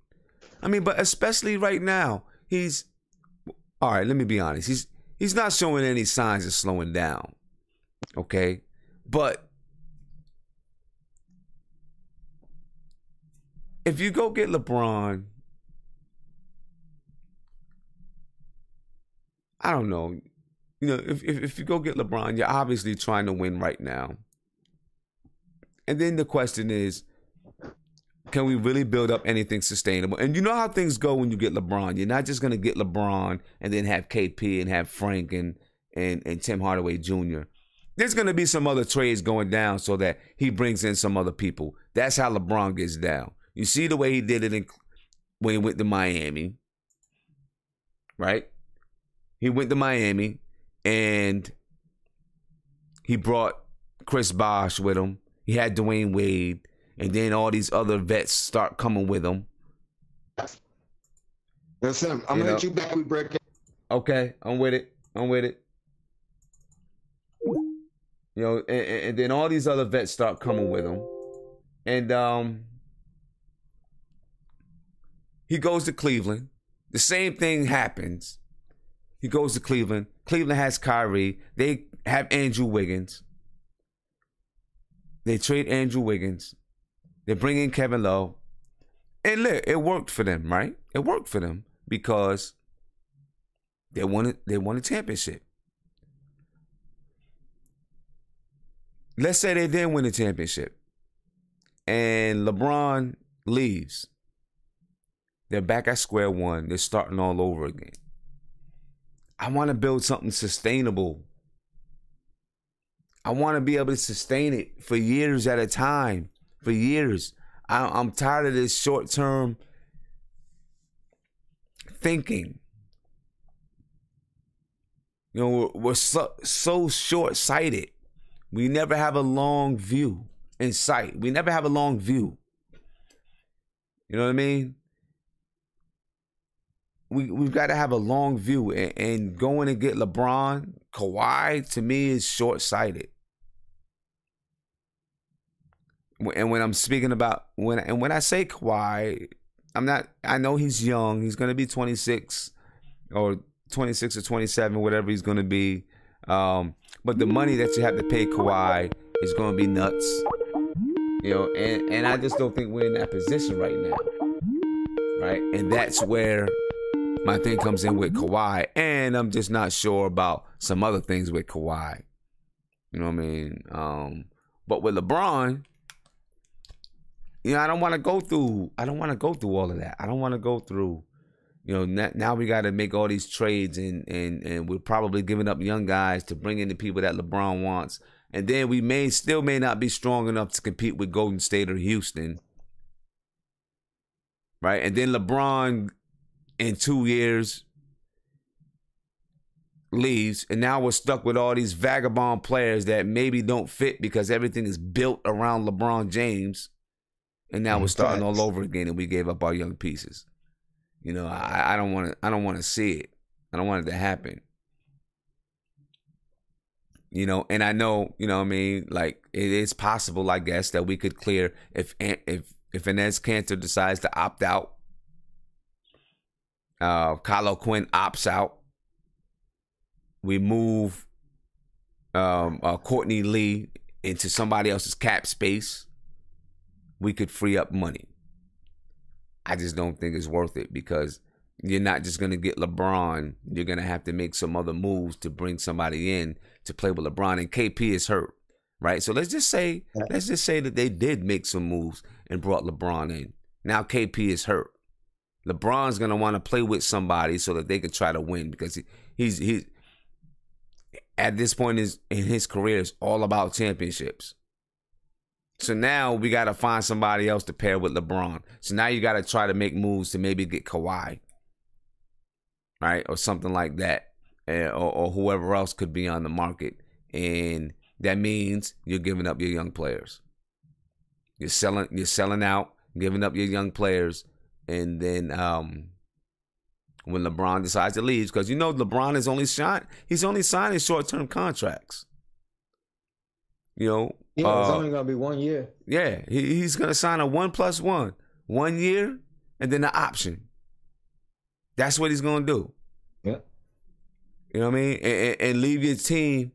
I mean, but especially right now, he's all right. Let me be honest. He's not showing any signs of slowing down. Okay, but if you go get LeBron, I don't know. If you go get LeBron, you're obviously trying to win right now. And then the question is, can we really build up anything sustainable? And you know how things go when you get LeBron. You're not just going to get LeBron and then have KP and have Frank and Tim Hardaway Jr. There's going to be some other trades going down so that he brings in some other people. That's how LeBron gets down. You see the way he did it when he went to Miami, right? He went to Miami and he brought Chris Bosh with him. He had Dwayne Wade. And then all these other vets start coming with him. Listen, I'm gonna hit you back with break. Okay, I'm with it. And then all these other vets start coming with him. And he goes to Cleveland. The same thing happens. He goes to Cleveland. Cleveland has Kyrie. They have Andrew Wiggins. They trade Andrew Wiggins. They bring in Kevin Love. And look, it worked for them, right? It worked for them because they won a championship. Let's say they didn't win a championship and LeBron leaves. They're back at square one. They're starting all over again. I want to build something sustainable. I want to be able to sustain it for years at a time. For years. I'm tired of this short-term thinking. We're so short-sighted. We never have a long view in sight. We never have a long view. You know what I mean? We've got to have a long view. And going to get LeBron, Kawhi, to me, is short-sighted. And when I'm speaking about when I say Kawhi, I know he's young. He's going to be 26 or 27, whatever he's going to be. But the money that you have to pay Kawhi is going to be nuts. And I just don't think we're in that position right now. Right? And that's where my thing comes in with Kawhi. And I'm just not sure about some other things with Kawhi. You know what I mean? But with LeBron, I don't want to go through all of that. I don't want to go through, now we got to make all these trades and we're probably giving up young guys to bring in the people that LeBron wants. And then we may not be strong enough to compete with Golden State or Houston. Right? And then LeBron in 2 years leaves. And now we're stuck with all these vagabond players that maybe don't fit because everything is built around LeBron James. And now we're starting all over again, and we gave up our young pieces. I don't want to see it. I don't want it to happen. And I know, what I mean, like it is possible, I guess, that we could clear if Enes Kanter decides to opt out. Kyle O'Quinn opts out. We move Courtney Lee into somebody else's cap space. We could free up money. I just don't think it's worth it because you're not just going to get LeBron. You're going to have to make some other moves to bring somebody in to play with LeBron. And KP is hurt, right? So let's just say that they did make some moves and brought LeBron in. Now KP is hurt. LeBron's going to want to play with somebody so that they can try to win because he's at this point in his career, it's all about championships. So now we got to find somebody else to pair with LeBron. So now you got to try to make moves to maybe get Kawhi, right? Or something like that. Or whoever else could be on the market. And that means you're giving up your young players. You're selling out, giving up your young players. And then when LeBron decides to leave, because LeBron is he's only signing short-term contracts. It's only gonna be 1 year. Yeah, he's gonna sign a 1+1, 1 year, and then the option. That's what he's gonna do. Yeah. You know what I mean? And leave your team,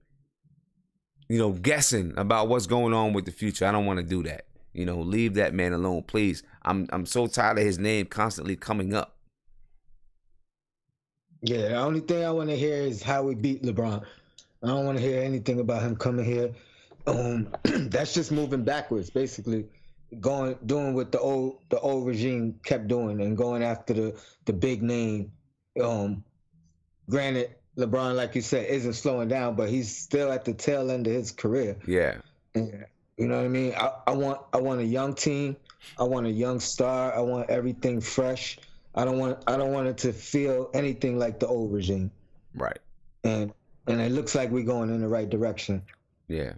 guessing about what's going on with the future. I don't want to do that. Leave that man alone, please. I'm so tired of his name constantly coming up. Yeah, the only thing I want to hear is how we beat LeBron. I don't want to hear anything about him coming here. That's just moving backwards, basically. Doing what the old regime kept doing and going after the big name. Granted, LeBron, like you said, isn't slowing down, but he's still at the tail end of his career. Yeah. And, you know what I mean? I want a young team. I want a young star. I want everything fresh. I don't want it to feel anything like the old regime. Right. And it looks like we're going in the right direction. Yeah.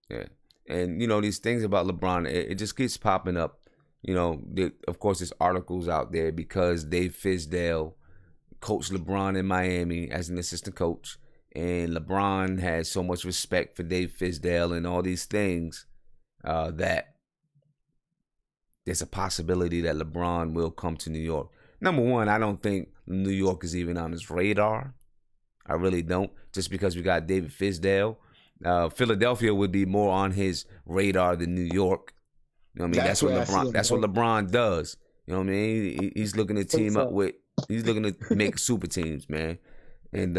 Yeah. And, these things about LeBron, it just keeps popping up. Of course, there's articles out there because Dave Fizdale coached LeBron in Miami as an assistant coach. And LeBron has so much respect for Dave Fizdale and all these things that there's a possibility that LeBron will come to New York. Number one, I don't think New York is even on his radar. I really don't. Just because we got David Fizdale. Philadelphia would be more on his radar than New York. You know what I mean? That's what LeBron. That's what LeBron does. You know what I mean? He's looking to team up with. He's looking to make super teams, man. And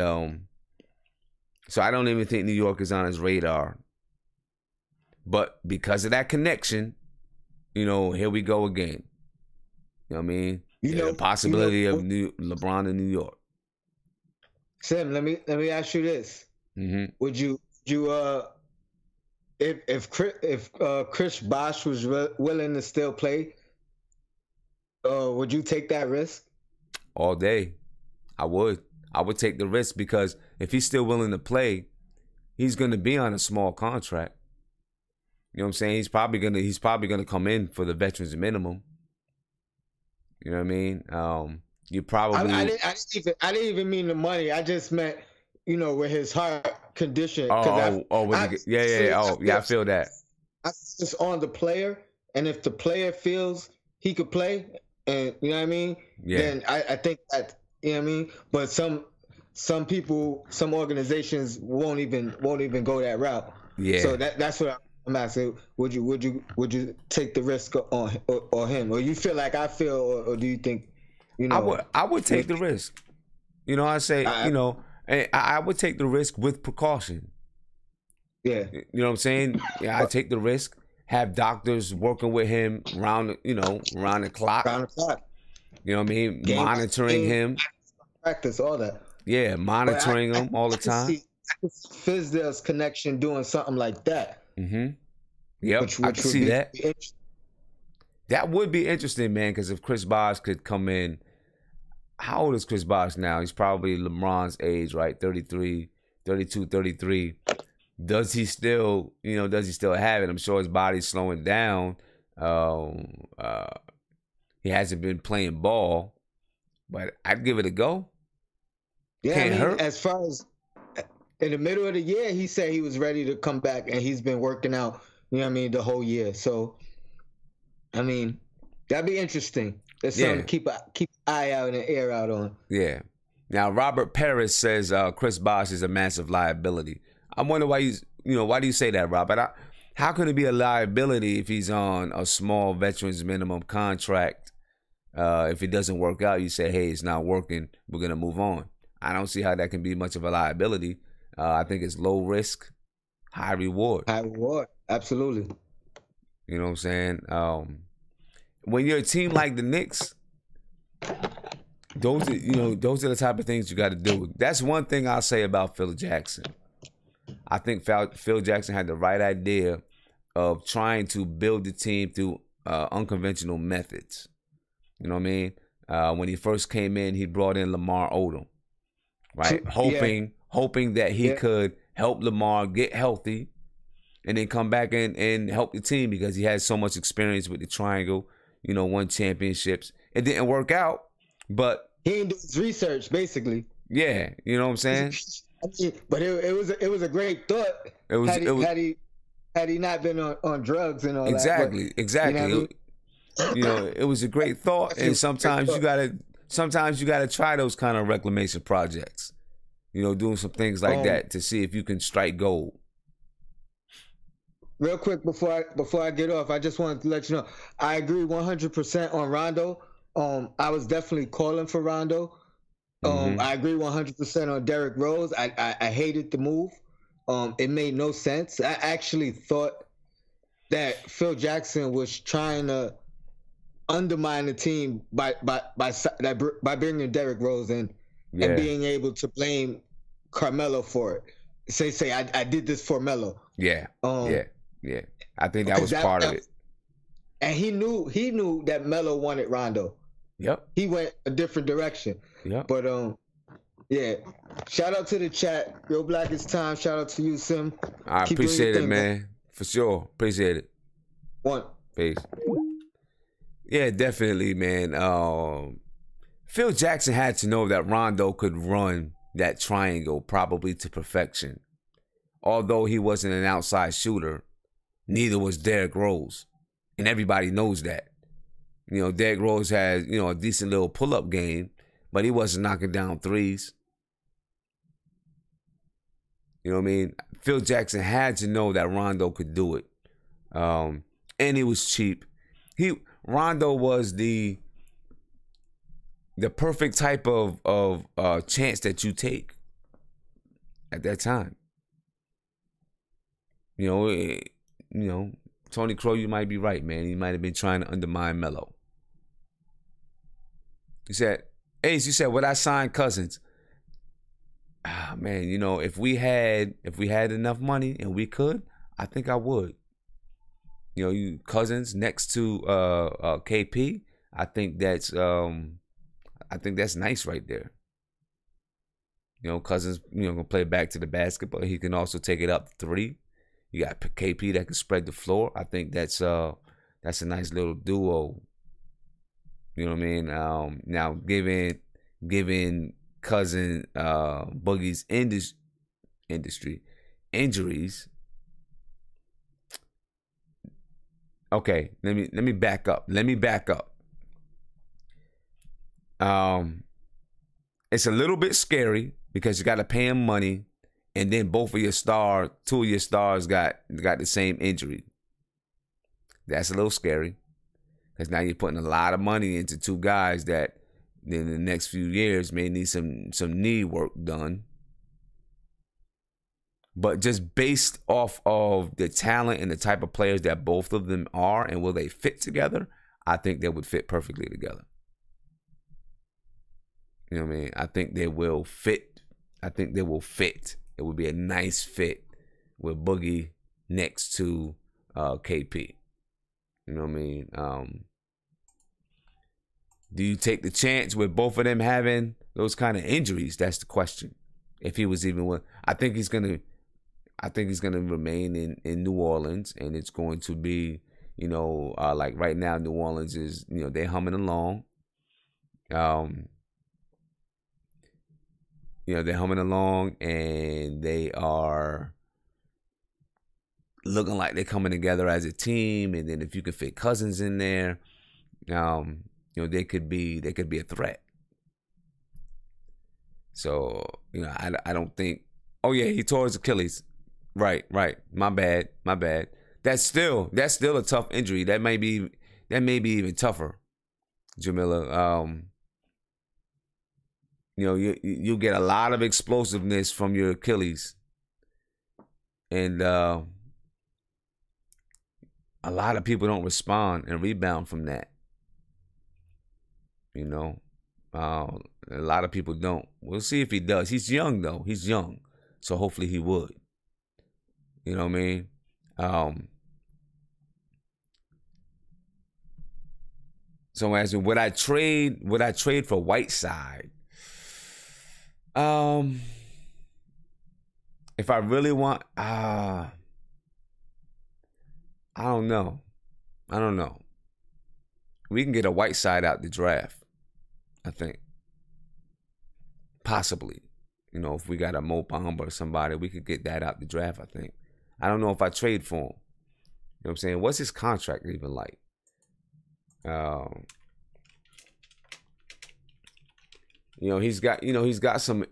so I don't even think New York is on his radar. But because of that connection, here we go again. You know what I mean? The possibility of LeBron in New York. Sim, let me ask you this: Would you if Chris Bosh was willing to still play, would you take that risk? All day, I would take the risk because if he's still willing to play, he's going to be on a small contract. You know what I'm saying? He's probably gonna come in for the veterans minimum. You know what I mean? You probably. I didn't even mean the money. I just meant, with his heart condition. I feel that. It's on the player, and if the player feels he could play, and you know what I mean, then I think that, you know what I mean. But some people, some organizations won't even go that route. Yeah. So that's what I'm asking. Would you take the risk on or him, or you feel like I feel, or do you think? I would take the risk. I would take the risk with precaution. Yeah. You know what I'm saying? Yeah, I take the risk. Have doctors working with him around the clock. Around the clock. You know what I mean? Monitoring him. Practice, all that. Yeah, monitoring him all the time. I can see Fizdale's connection doing something like that. Mm-hmm. Yep, I can see that. That would be interesting, man, because if Chris Bosh could come in, how old is Chris Bosh now? He's probably LeBron's age, right? 33, 32, 33. Does he still have it? I'm sure his body's slowing down. He hasn't been playing ball, but I'd give it a go. Yeah, Can't hurt. As far as in the middle of the year, he said he was ready to come back, and he's been working out, the whole year. So, that'd be interesting. That's something to keep an eye out and an ear out on. Yeah. Now, Robert Paris says Chris Bosh is a massive liability. I wonder why why do you say that, Robert? How can it be a liability if he's on a small veterans minimum contract If it doesn't work out, you say, hey, it's not working. We're going to move on. I don't see how that can be much of a liability. I think it's low risk, high reward. High reward. Absolutely. You know what I'm saying? When you're a team like the Knicks, those are the type of things you got to do. That's one thing I'll say about Phil Jackson. I think Phil Jackson had the right idea of trying to build the team through unconventional methods. You know what I mean? When he first came in, he brought in Lamar Odom, right? Hoping that he could help Lamar get healthy and then come back and help the team because he had so much experience with the triangle, won championships. It didn't work out, but he didn't do his research, basically. Yeah, you know what I'm saying? But it was a great thought. Had he not been on drugs and all that. Exactly. It was a great thought, and sometimes you gotta try those kind of reclamation projects. Doing some things like that to see if you can strike gold. Real quick before I get off, I just wanted to let you know I agree 100% on Rondo. I was definitely calling for Rondo. I agree 100% on Derrick Rose. I hated the move. It made no sense. I actually thought that Phil Jackson was trying to undermine the team by bringing Derrick Rose in and being able to blame Carmelo for it. Say I did this for Melo. Yeah. I think that was part of it. And he knew that Melo wanted Rondo. Yep. He went a different direction. Yep. But shout out to the chat. Real Black is time. Shout out to you, Sim. I appreciate it, man. For sure. Appreciate it. One. Peace. Yeah, definitely, man. Phil Jackson had to know that Rondo could run that triangle probably to perfection. Although he wasn't an outside shooter, neither was Derrick Rose. And everybody knows that. Derrick Rose has, a decent little pull-up game, but he wasn't knocking down threes. You know what I mean? Phil Jackson had to know that Rondo could do it. And he was cheap. Rondo was the perfect type of chance that you take at that time. Tony Crow, you might be right, man. He might have been trying to undermine Melo. You said, Ace, would I sign Cousins? Man, if we had enough money and we could, I think I would. You Cousins next to KP, I think that's nice right there. Cousins, gonna play back to the basket, but he can also take it up 3. You got KP that can spread the floor. I think that's a nice little duo. You know what I mean? Now giving Cousin Boogie's injuries. Okay, let me back up. It's a little bit scary because you got to pay him money, and then two of your stars got the same injury. That's a little scary because now you're putting a lot of money into 2 guys that in the next few years may need some knee work done. But just based off of the talent and the type of players that both of them are and will they fit together, I think they would fit perfectly together. You know what I mean? I think they will fit. It would be a nice fit with Boogie next to KP. You know what I mean? Do you take the chance with both of them having those kind of injuries? That's the question. If he was even one, I think he's gonna remain in New Orleans, and it's going to be, like right now, New Orleans is, they're humming along. They're humming along, and they are looking like they're coming together as a team. And then if you can fit Cousins in there, they could be a threat. So, I don't think. Oh yeah, he tore his Achilles. Right. My bad. That's still a tough injury. That may be even tougher. Jamila. You get a lot of explosiveness from your Achilles, and a lot of people don't respond and rebound from that. A lot of people don't. We'll see if he does. He's young though. He's young, so hopefully he would. You know what I mean? So as would I trade for Whiteside? If I really want, I don't know. We can get a Whiteside out the draft, I think. Possibly. If we got a Mo Bamba or somebody, we could get that out the draft, I think. I don't know if I trade for him. You know what I'm saying? What's his contract even like? He's got some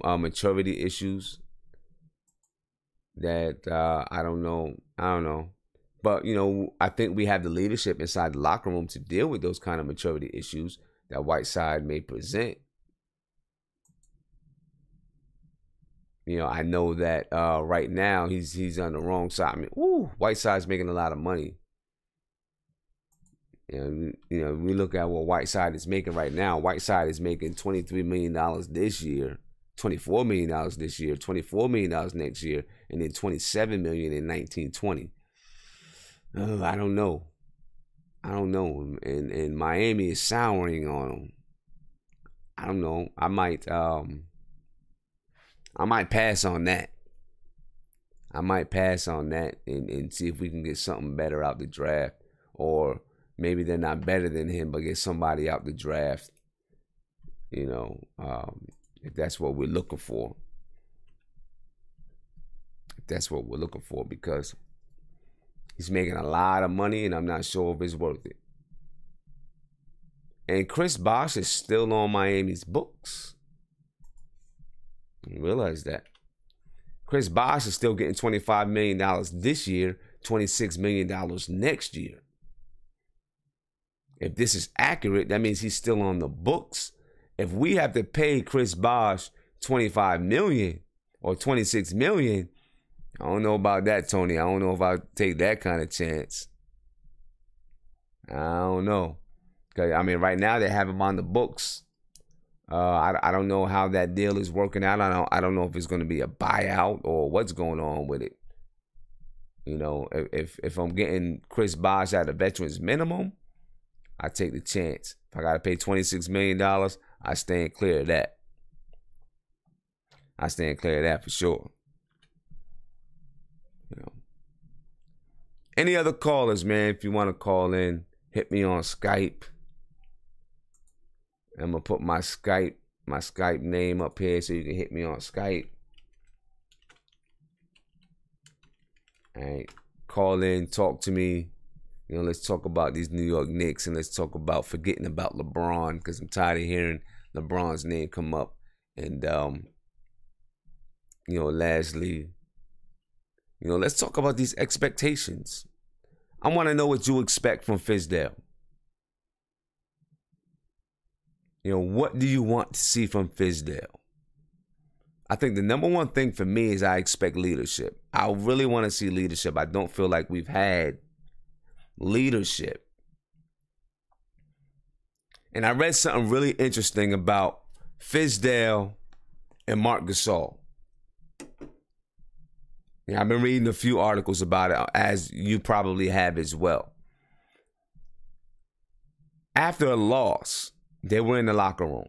maturity issues that I don't know. But I think we have the leadership inside the locker room to deal with those kind of maturity issues that Whiteside may present. I know that right now he's on the wrong side. I mean, Whiteside's making a lot of money. We look at what Whiteside is making right now. Whiteside is making $23 million this year, $24 million this year, $24 million next year, and then $27 million in 1920. I don't know. And Miami is souring on him. I don't know. I might pass on that. And see if we can get something better out the draft, or maybe they're not better than him, but get somebody out the draft. If that's what we're looking for. Because he's making a lot of money, and I'm not sure if it's worth it. And Chris Bosh is still on Miami's books. You realize that. Chris Bosh is still getting $25 million this year, $26 million next year. If this is accurate, that means he's still on the books. If we have to pay Chris Bosh $25 million or $26 million, I don't know about that, Tony. I don't know if I'll take that kind of chance. I don't know. Because, right now they have him on the books. I don't know how that deal is working out. I don't know if it's going to be a buyout or what's going on with it. If I'm getting Chris Bosh at a veteran's minimum, I take the chance. If I got to pay $26 million, I stand clear of that. For sure. Any other callers, man? If you want to call in, hit me on Skype. I'm gonna put my Skype name up here so you can hit me on Skype. All right, call in, talk to me. Let's talk about these New York Knicks, and let's talk about forgetting about LeBron, because I'm tired of hearing LeBron's name come up. And lastly, let's talk about these expectations. I want to know what you expect from Fizdale. What do you want to see from Fizdale? I think the number one thing for me is I expect leadership. I really want to see leadership. I don't feel like we've had leadership. And I read something really interesting about Fizdale and Marc Gasol. I've been reading a few articles about it, as you probably have as well. After a loss, they were in the locker room.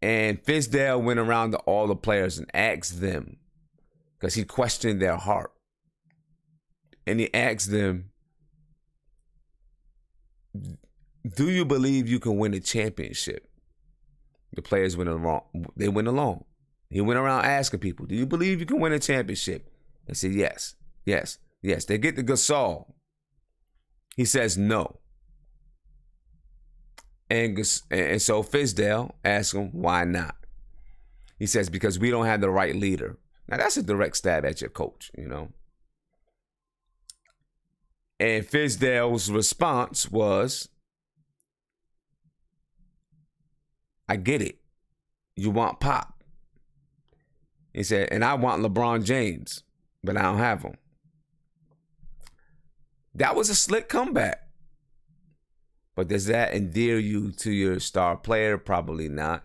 And Fizdale went around to all the players and asked them, because he questioned their heart. And he asked them, do you believe you can win a championship? The players went along. They went along. He went around asking people, do you believe you can win a championship? They said, yes. They get to Gasol. He says no. And so Fizdale asks him, why not? He says, because we don't have the right leader. Now, that's a direct stab at your coach, And Fizdale's response was, I get it. You want Pop. He said, and I want LeBron James, but I don't have him. That was a slick comeback. But does that endear you to your star player? Probably not.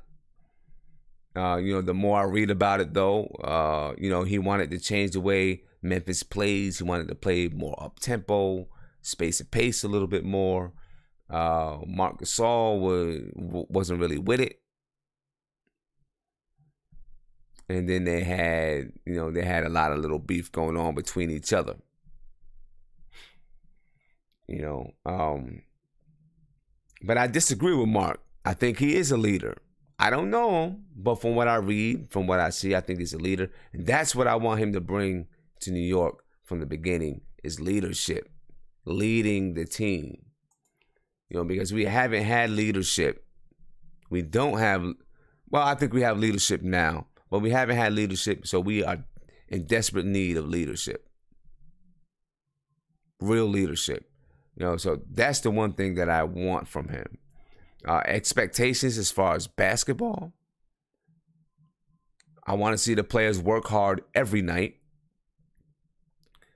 The more I read about it, though, he wanted to change the way Memphis plays. He wanted to play more up-tempo, space and pace a little bit more. Marc Gasol wasn't really with it. And then they had a lot of little beef going on between each other. But I disagree with Mark. I think he is a leader. I don't know him, but from what I read, from what I see, I think he's a leader. And that's what I want him to bring to New York from the beginning, is leadership, leading the team. Because we haven't had leadership. We don't have, I think we have leadership now, but we haven't had leadership, so we are in desperate need of leadership. Real leadership. So that's the one thing that I want from him. Expectations as far as basketball. I want to see the players work hard every night.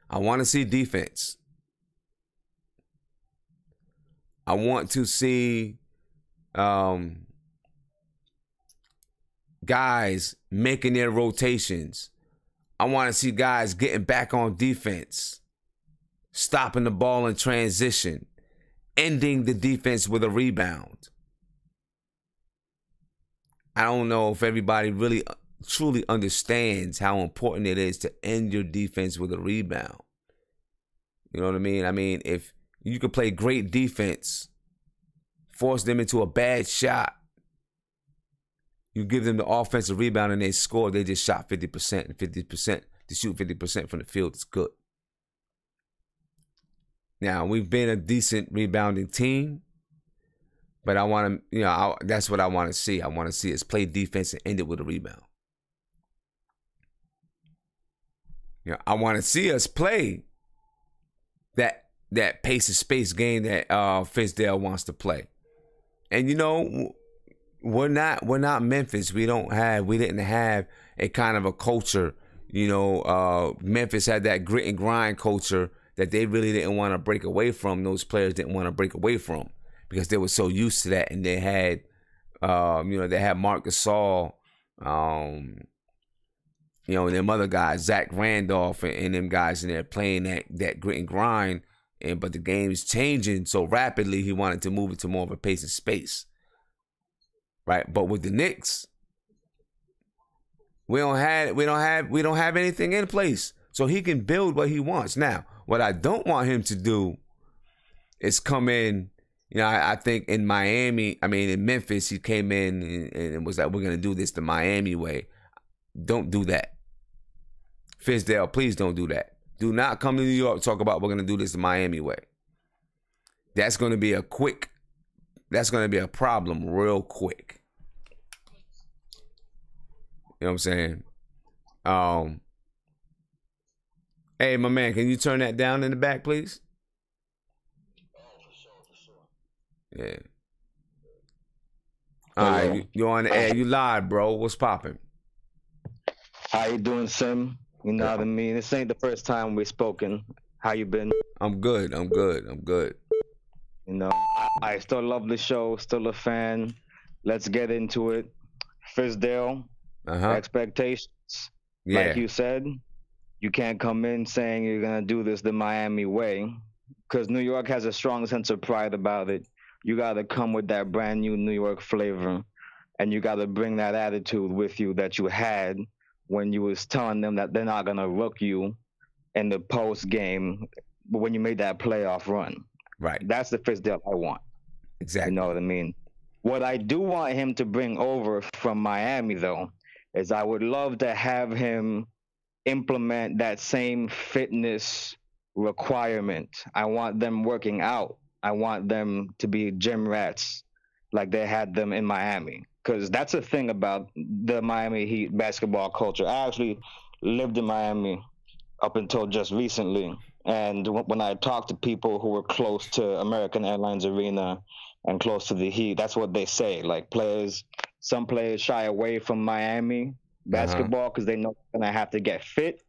I want to see defense. I want to see guys making their rotations. I want to see guys getting back on defense, stopping the ball in transition, ending the defense with a rebound. I don't know if everybody really truly understands how important it is to end your defense with a rebound. You know what I mean? I mean, if you could play great defense, force them into a bad shot, you give them the offensive rebound and they score, they just shot 50%, and 50% to shoot 50% from the field is good. Now, we've been a decent rebounding team, but I want to, that's what I want to see. I want to see us play defense and end it with a rebound. I want to see us play that pace of space game that Fizdale wants to play. And we're not Memphis. We didn't have a kind of a culture. Memphis had that grit and grind culture that they really didn't want to break away from. Those players didn't want to break away from because they were so used to that, and they had, they had Marc Gasol, and them other guys, Zach Randolph, and them guys in there playing that grit and grind. But the game is changing so rapidly. He wanted to move it to more of a pace and space, right? But with the Knicks, we don't have anything in place, so he can build what he wants. Now, what I don't want him to do is come in. I think in Memphis, he came in and was like, we're going to do this the Miami way. Don't do that. Fizdale, please don't do that. Do not come to New York and talk about we're going to do this the Miami way. That's going to be a problem real quick. You know what I'm saying? Hey, my man, can you turn that down in the back, please? For sure. Yeah. All right, you on the air. You live, bro. What's popping? How you doing, Sim? You know what I mean? This ain't the first time we've spoken. How you been? I'm good. I still love the show. Still a fan. Let's get into it. Fizdale, expectations. Yeah. Like you said, you can't come in saying you're going to do this the Miami way, because New York has a strong sense of pride about it. You got to come with that brand new New York flavor, and you got to bring that attitude with you that you had when you was telling them that they're not going to rook you in the post game when you made that playoff run. Right. That's the Fizdale I want. Exactly. You know what I mean? What I do want him to bring over from Miami, though, is I would love to have him implement that same fitness requirement. I want them working out. I want them to be gym rats like they had them in Miami. Because that's the thing about the Miami Heat basketball culture. I actually lived in Miami up until just recently. And when I talk to people who were close to American Airlines Arena and close to the Heat, that's what they say. Like some players shy away from Miami basketball because they know they're gonna have to get fit.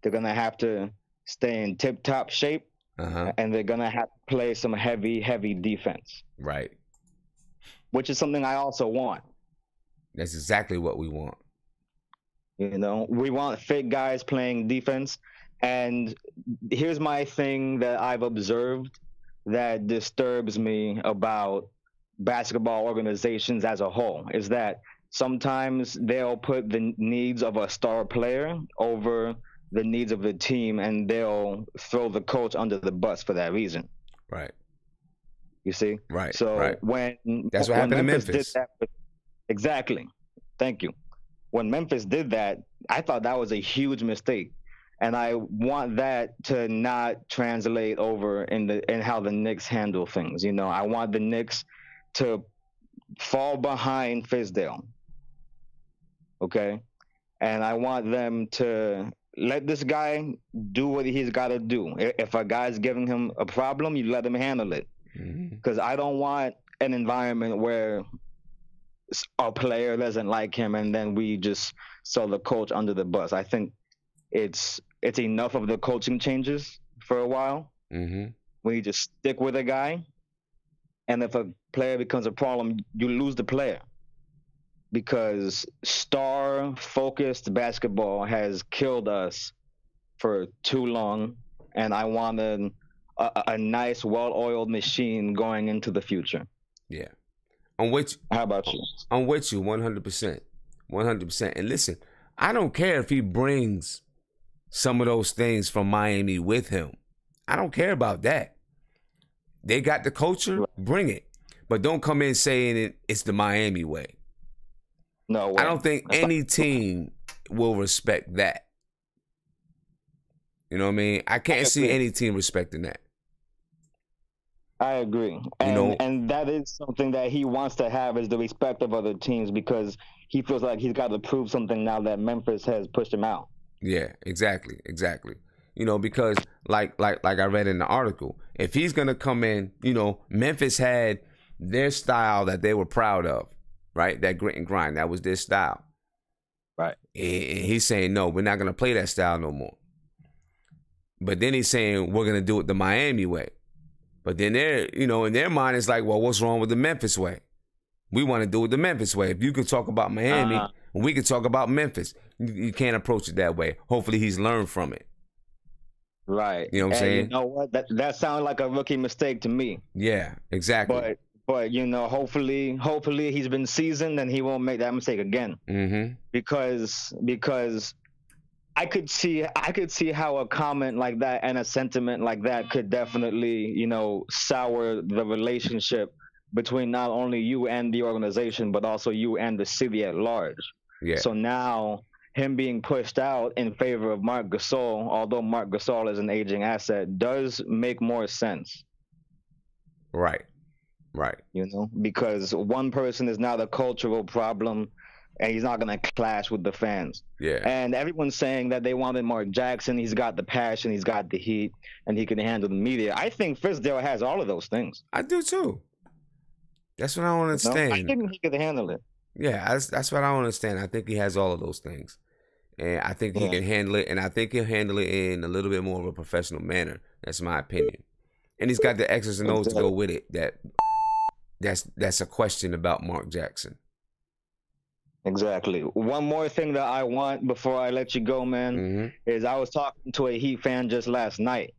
They're gonna have to stay in tip-top shape, and they're gonna have to play some heavy, heavy defense. Right. Which is something I also want. That's exactly what we want. You know, we want fit guys playing defense. And here's my thing that I've observed that disturbs me about basketball organizations as a whole is that sometimes they'll put the needs of a star player over the needs of the team, and they'll throw the coach under the bus for that reason. Right. You see? Right. So right. when that's what happened in Memphis. Did that, exactly. Thank you. When Memphis did that, I thought that was a huge mistake. And I want that to not translate over in how the Knicks handle things. You know, I want the Knicks to fall behind Fizdale. Okay? And I want them to let this guy do what he's got to do. If a guy's giving him a problem, you let him handle it. Because I don't want an environment where a player doesn't like him and then we just throw the coach under the bus. I think it's enough of the coaching changes for a while. When you just stick with a guy, and if a player becomes a problem, you lose the player. Because star-focused basketball has killed us for too long, and I want a nice, well-oiled machine going into the future. Yeah. I'm with you. How about you? I'm with you 100%. 100%. And listen, I don't care if he brings some of those things from Miami with him. I don't care about that. They got the culture, bring it. But don't come in saying it's the Miami way. No way. I don't think any team will respect that. You know what I mean? I can't see any team respecting that. I agree. And that is something that he wants to have, is the respect of other teams, because he feels like he's got to prove something now that Memphis has pushed him out. Yeah, exactly. You know, because like I read in the article, if he's gonna come in, you know, Memphis had their style that they were proud of, right? That grit and grind, that was their style. Right. And he's saying, no, we're not gonna play that style no more. But then he's saying we're gonna do it the Miami way. But then they're, you know, in their mind, it's like, well, what's wrong with the Memphis way? We want to do it the Memphis way. If you can talk about Miami, we can talk about Memphis. You can't approach it that way. Hopefully he's learned from it. Right. You know what I'm saying? You know what? That sounded like a rookie mistake to me. Yeah, exactly. But you know, hopefully he's been seasoned and he won't make that mistake again. Because I could see how a comment like that and a sentiment like that could definitely, you know, sour the relationship between not only you and the organization, but also you and the city at large. Yeah. So now him being pushed out in favor of Marc Gasol, although Marc Gasol is an aging asset, does make more sense. Right. You know, because one person is now the cultural problem, and he's not going to clash with the fans. Yeah. And everyone's saying that they wanted Mark Jackson. He's got the passion, he's got the heat, and he can handle the media. I think Fizdale has all of those things. I do too. That's what I don't understand. I think he could handle it. Yeah, that's what I don't understand. I think he has all of those things. And I think he can handle it, and I think he'll handle it in a little bit more of a professional manner. That's my opinion. And he's got the X's and O's to go with it. That's a question about Mark Jackson. Exactly. One more thing that I want before I let you go, man, is I was talking to a Heat fan just last night,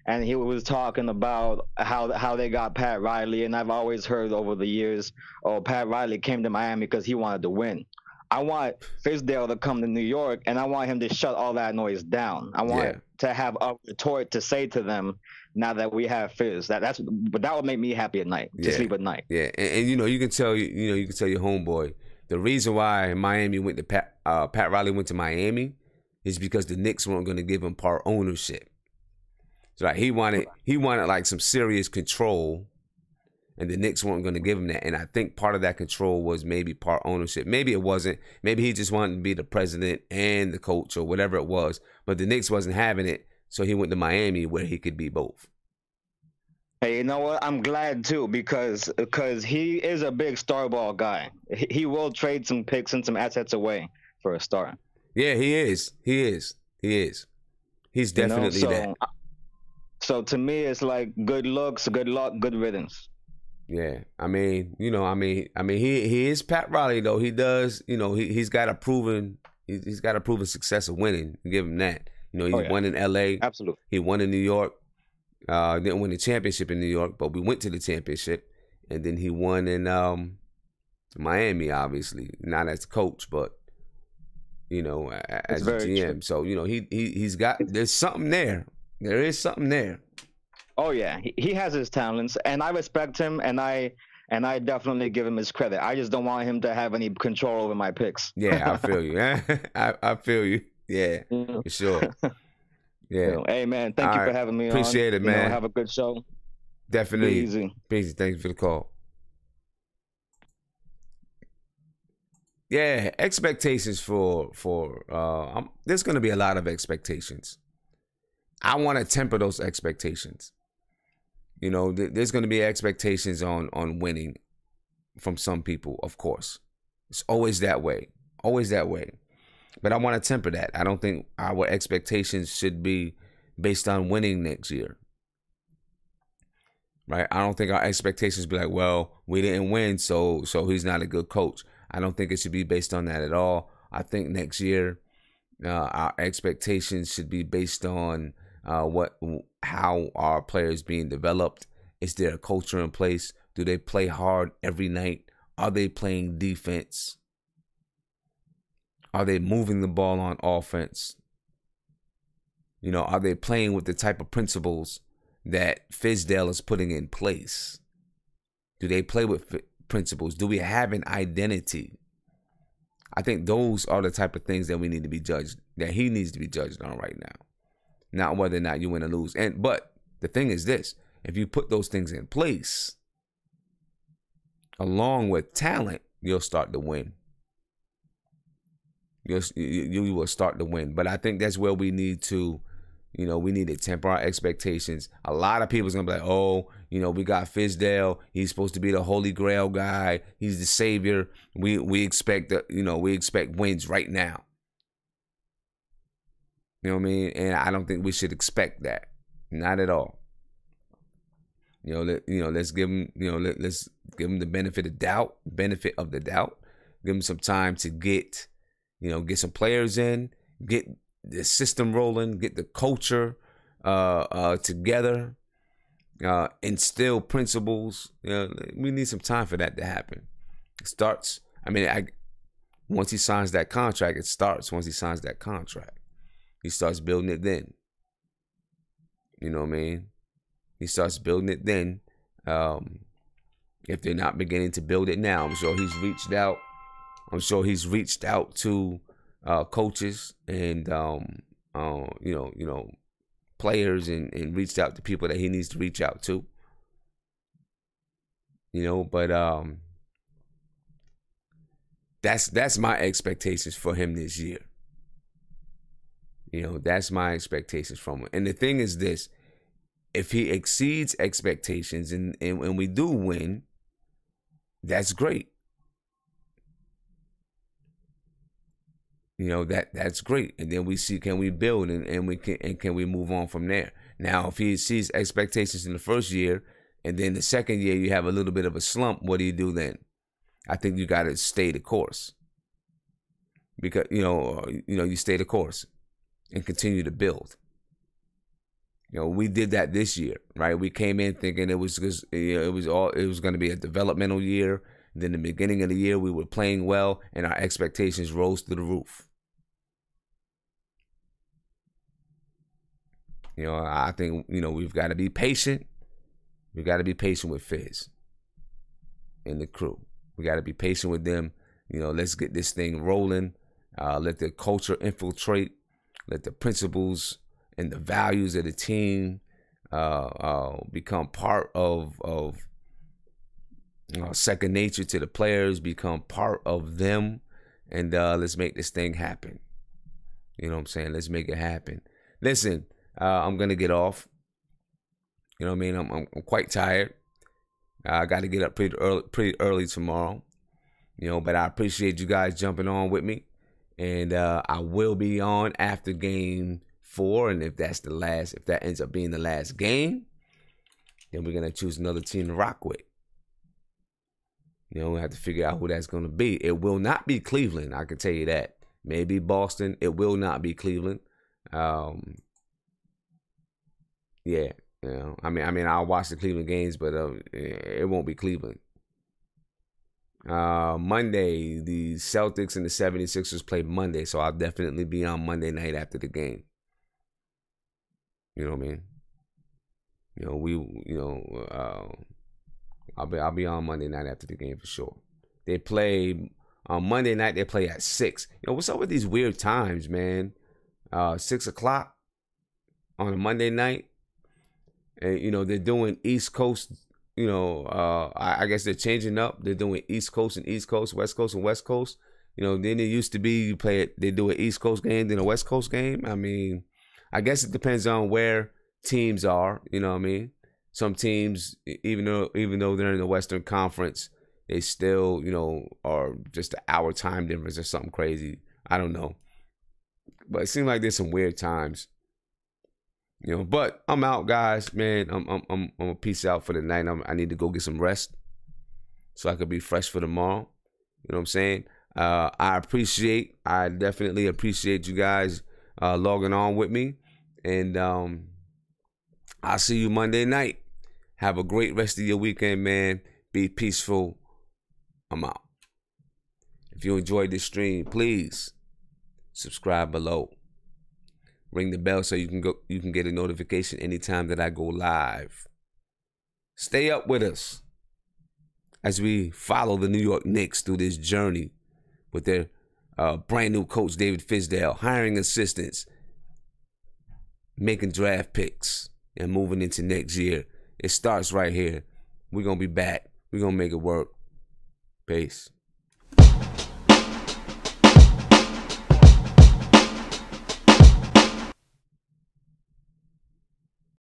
and he was talking about how they got Pat Riley, and I've always heard over the years, oh, Pat Riley came to Miami because he wanted to win. I want Fizdale to come to New York, and I want him to shut all that noise down. I want to have a retort to say to them now that we have Fizz. But that would make me happy at night, to sleep at night. Yeah, and you know, you can tell your homeboy, the reason why Miami went to Pat Riley went to Miami is because the Knicks weren't going to give him part ownership. So like he wanted like some serious control, and the Knicks weren't going to give him that. And I think part of that control was maybe part ownership. Maybe it wasn't. Maybe he just wanted to be the president and the coach or whatever it was. But the Knicks wasn't having it. So he went to Miami where he could be both. Hey, you know what? I'm glad too because he is a big star ball guy. He will trade some picks and some assets away for a star. Yeah, he is. He is. He is. He's definitely that. So to me, it's like good looks, good luck, good riddance. Yeah, I mean, he is Pat Riley though. He does, he's got a proven success of winning. Give him that. He won in L.A. Absolutely. He won in New York. Didn't win the championship in New York, but we went to the championship, and then he won in Miami. Obviously, not as coach, but as a GM. True. So he's got. There's something there. There is something there. Oh yeah, he has his talents, and I respect him, and I definitely give him his credit. I just don't want him to have any control over my picks. Yeah, I feel you. I feel you. Yeah, for sure. Yeah. Hey man, thank you for having me. Appreciate it, man. Have a good show. Definitely. Be easy. Peace. Thank you for the call. Yeah, expectations for there's going to be a lot of expectations. I want to temper those expectations. There's going to be expectations on winning from some people, of course. It's always that way. Always that way. But I want to temper that. I don't think our expectations should be based on winning next year. Right? I don't think our expectations be like, well, we didn't win, so he's not a good coach. I don't think it should be based on that at all. I think next year our expectations should be based on how our players being developed. Is there a culture in place? Do they play hard every night? Are they playing defense? Are they moving the ball on offense? Are they playing with the type of principles that Fizdale is putting in place? Do they play with principles? Do we have an identity? I think those are the type of things that we need to be judged, that he needs to be judged on right now. Not whether or not you win or lose. But the thing is this, if you put those things in place, along with talent, you'll start to win. You will start to win. But I think that's where we need to, we need to temper our expectations. A lot of people's going to be like, oh, we got Fizdale. He's supposed to be the holy grail guy. He's the savior. We expect we expect wins right now. You know what I mean? And I don't think we should expect that. Not at all. Let's give him, let's give him the benefit of the doubt. Give him some time to get some players in, get the system rolling, get the culture together, instill principles. We need some time for that to happen. It starts. Once he signs that contract, it starts. Once he signs that contract, he starts building it then. You know what I mean? He starts building it then. If they're not beginning to build it now, I'm sure he's reached out. To coaches and players and reached out to people that he needs to reach out to. But that's my expectations for him this year. That's my expectations from him. And the thing is this, if he exceeds expectations and we do win, that's great. That's great. And then we see, can we build and can we move on from there? Now, if he exceeds expectations in the first year and then the second year you have a little bit of a slump, what do you do then? I think you got to stay the course. Because, you stay the course and continue to build. We did that this year, right? We came in thinking it was going to be a developmental year. Then the beginning of the year, we were playing well, and our expectations rose through the roof. I think we've got to be patient. We got to be patient with Fizz and the crew. We got to be patient with them. Let's get this thing rolling. Let the culture infiltrate. Let the principles and the values of the team become part of second nature to the players, become part of them, and let's make this thing happen. You know what I'm saying? Let's make it happen. Listen, I'm gonna get off. You know what I mean? I'm quite tired. I got to get up pretty early tomorrow. You know, but I appreciate you guys jumping on with me, and I will be on after Game 4. And if that ends up being the last game, then we're gonna choose another team to rock with. You know, we have to figure out who that's gonna be. It will not be Cleveland. I can tell you that. Maybe Boston. It will not be Cleveland. Yeah. You know, I mean, I'll watch the Cleveland games, but it won't be Cleveland. Monday, the Celtics and the 76ers play Monday, so I'll definitely be on Monday night after the game. You know what I mean? I'll be on Monday night after the game for sure. They play on Monday night. They play at 6. You know, what's up with these weird times, man? 6 o'clock on a Monday night. And, you know, they're doing East Coast, you know, I guess they're changing up. They're doing East Coast and East Coast, West Coast and West Coast. You know, then it used to be they do an East Coast game, then a West Coast game. I mean, I guess it depends on where teams are, you know what I mean? Some teams, even though they're in the Western Conference, they still, you know, are just an hour time difference or something crazy. I don't know. But it seems like there's some weird times. You know, but I'm out, guys, man. I'm a peace out for the night. I need to go get some rest so I could be fresh for tomorrow. You know what I'm saying? I definitely appreciate you guys logging on with me. And I'll see you Monday night. Have a great rest of your weekend, man. Be peaceful. I'm out. If you enjoyed this stream, please subscribe below. Ring the bell so you can get a notification anytime that I go live. Stay up with us as we follow the New York Knicks through this journey with their brand new coach, David Fizdale, hiring assistants, making draft picks, and moving into next year. It starts right here. We're going to be back. We're going to make it work. Peace.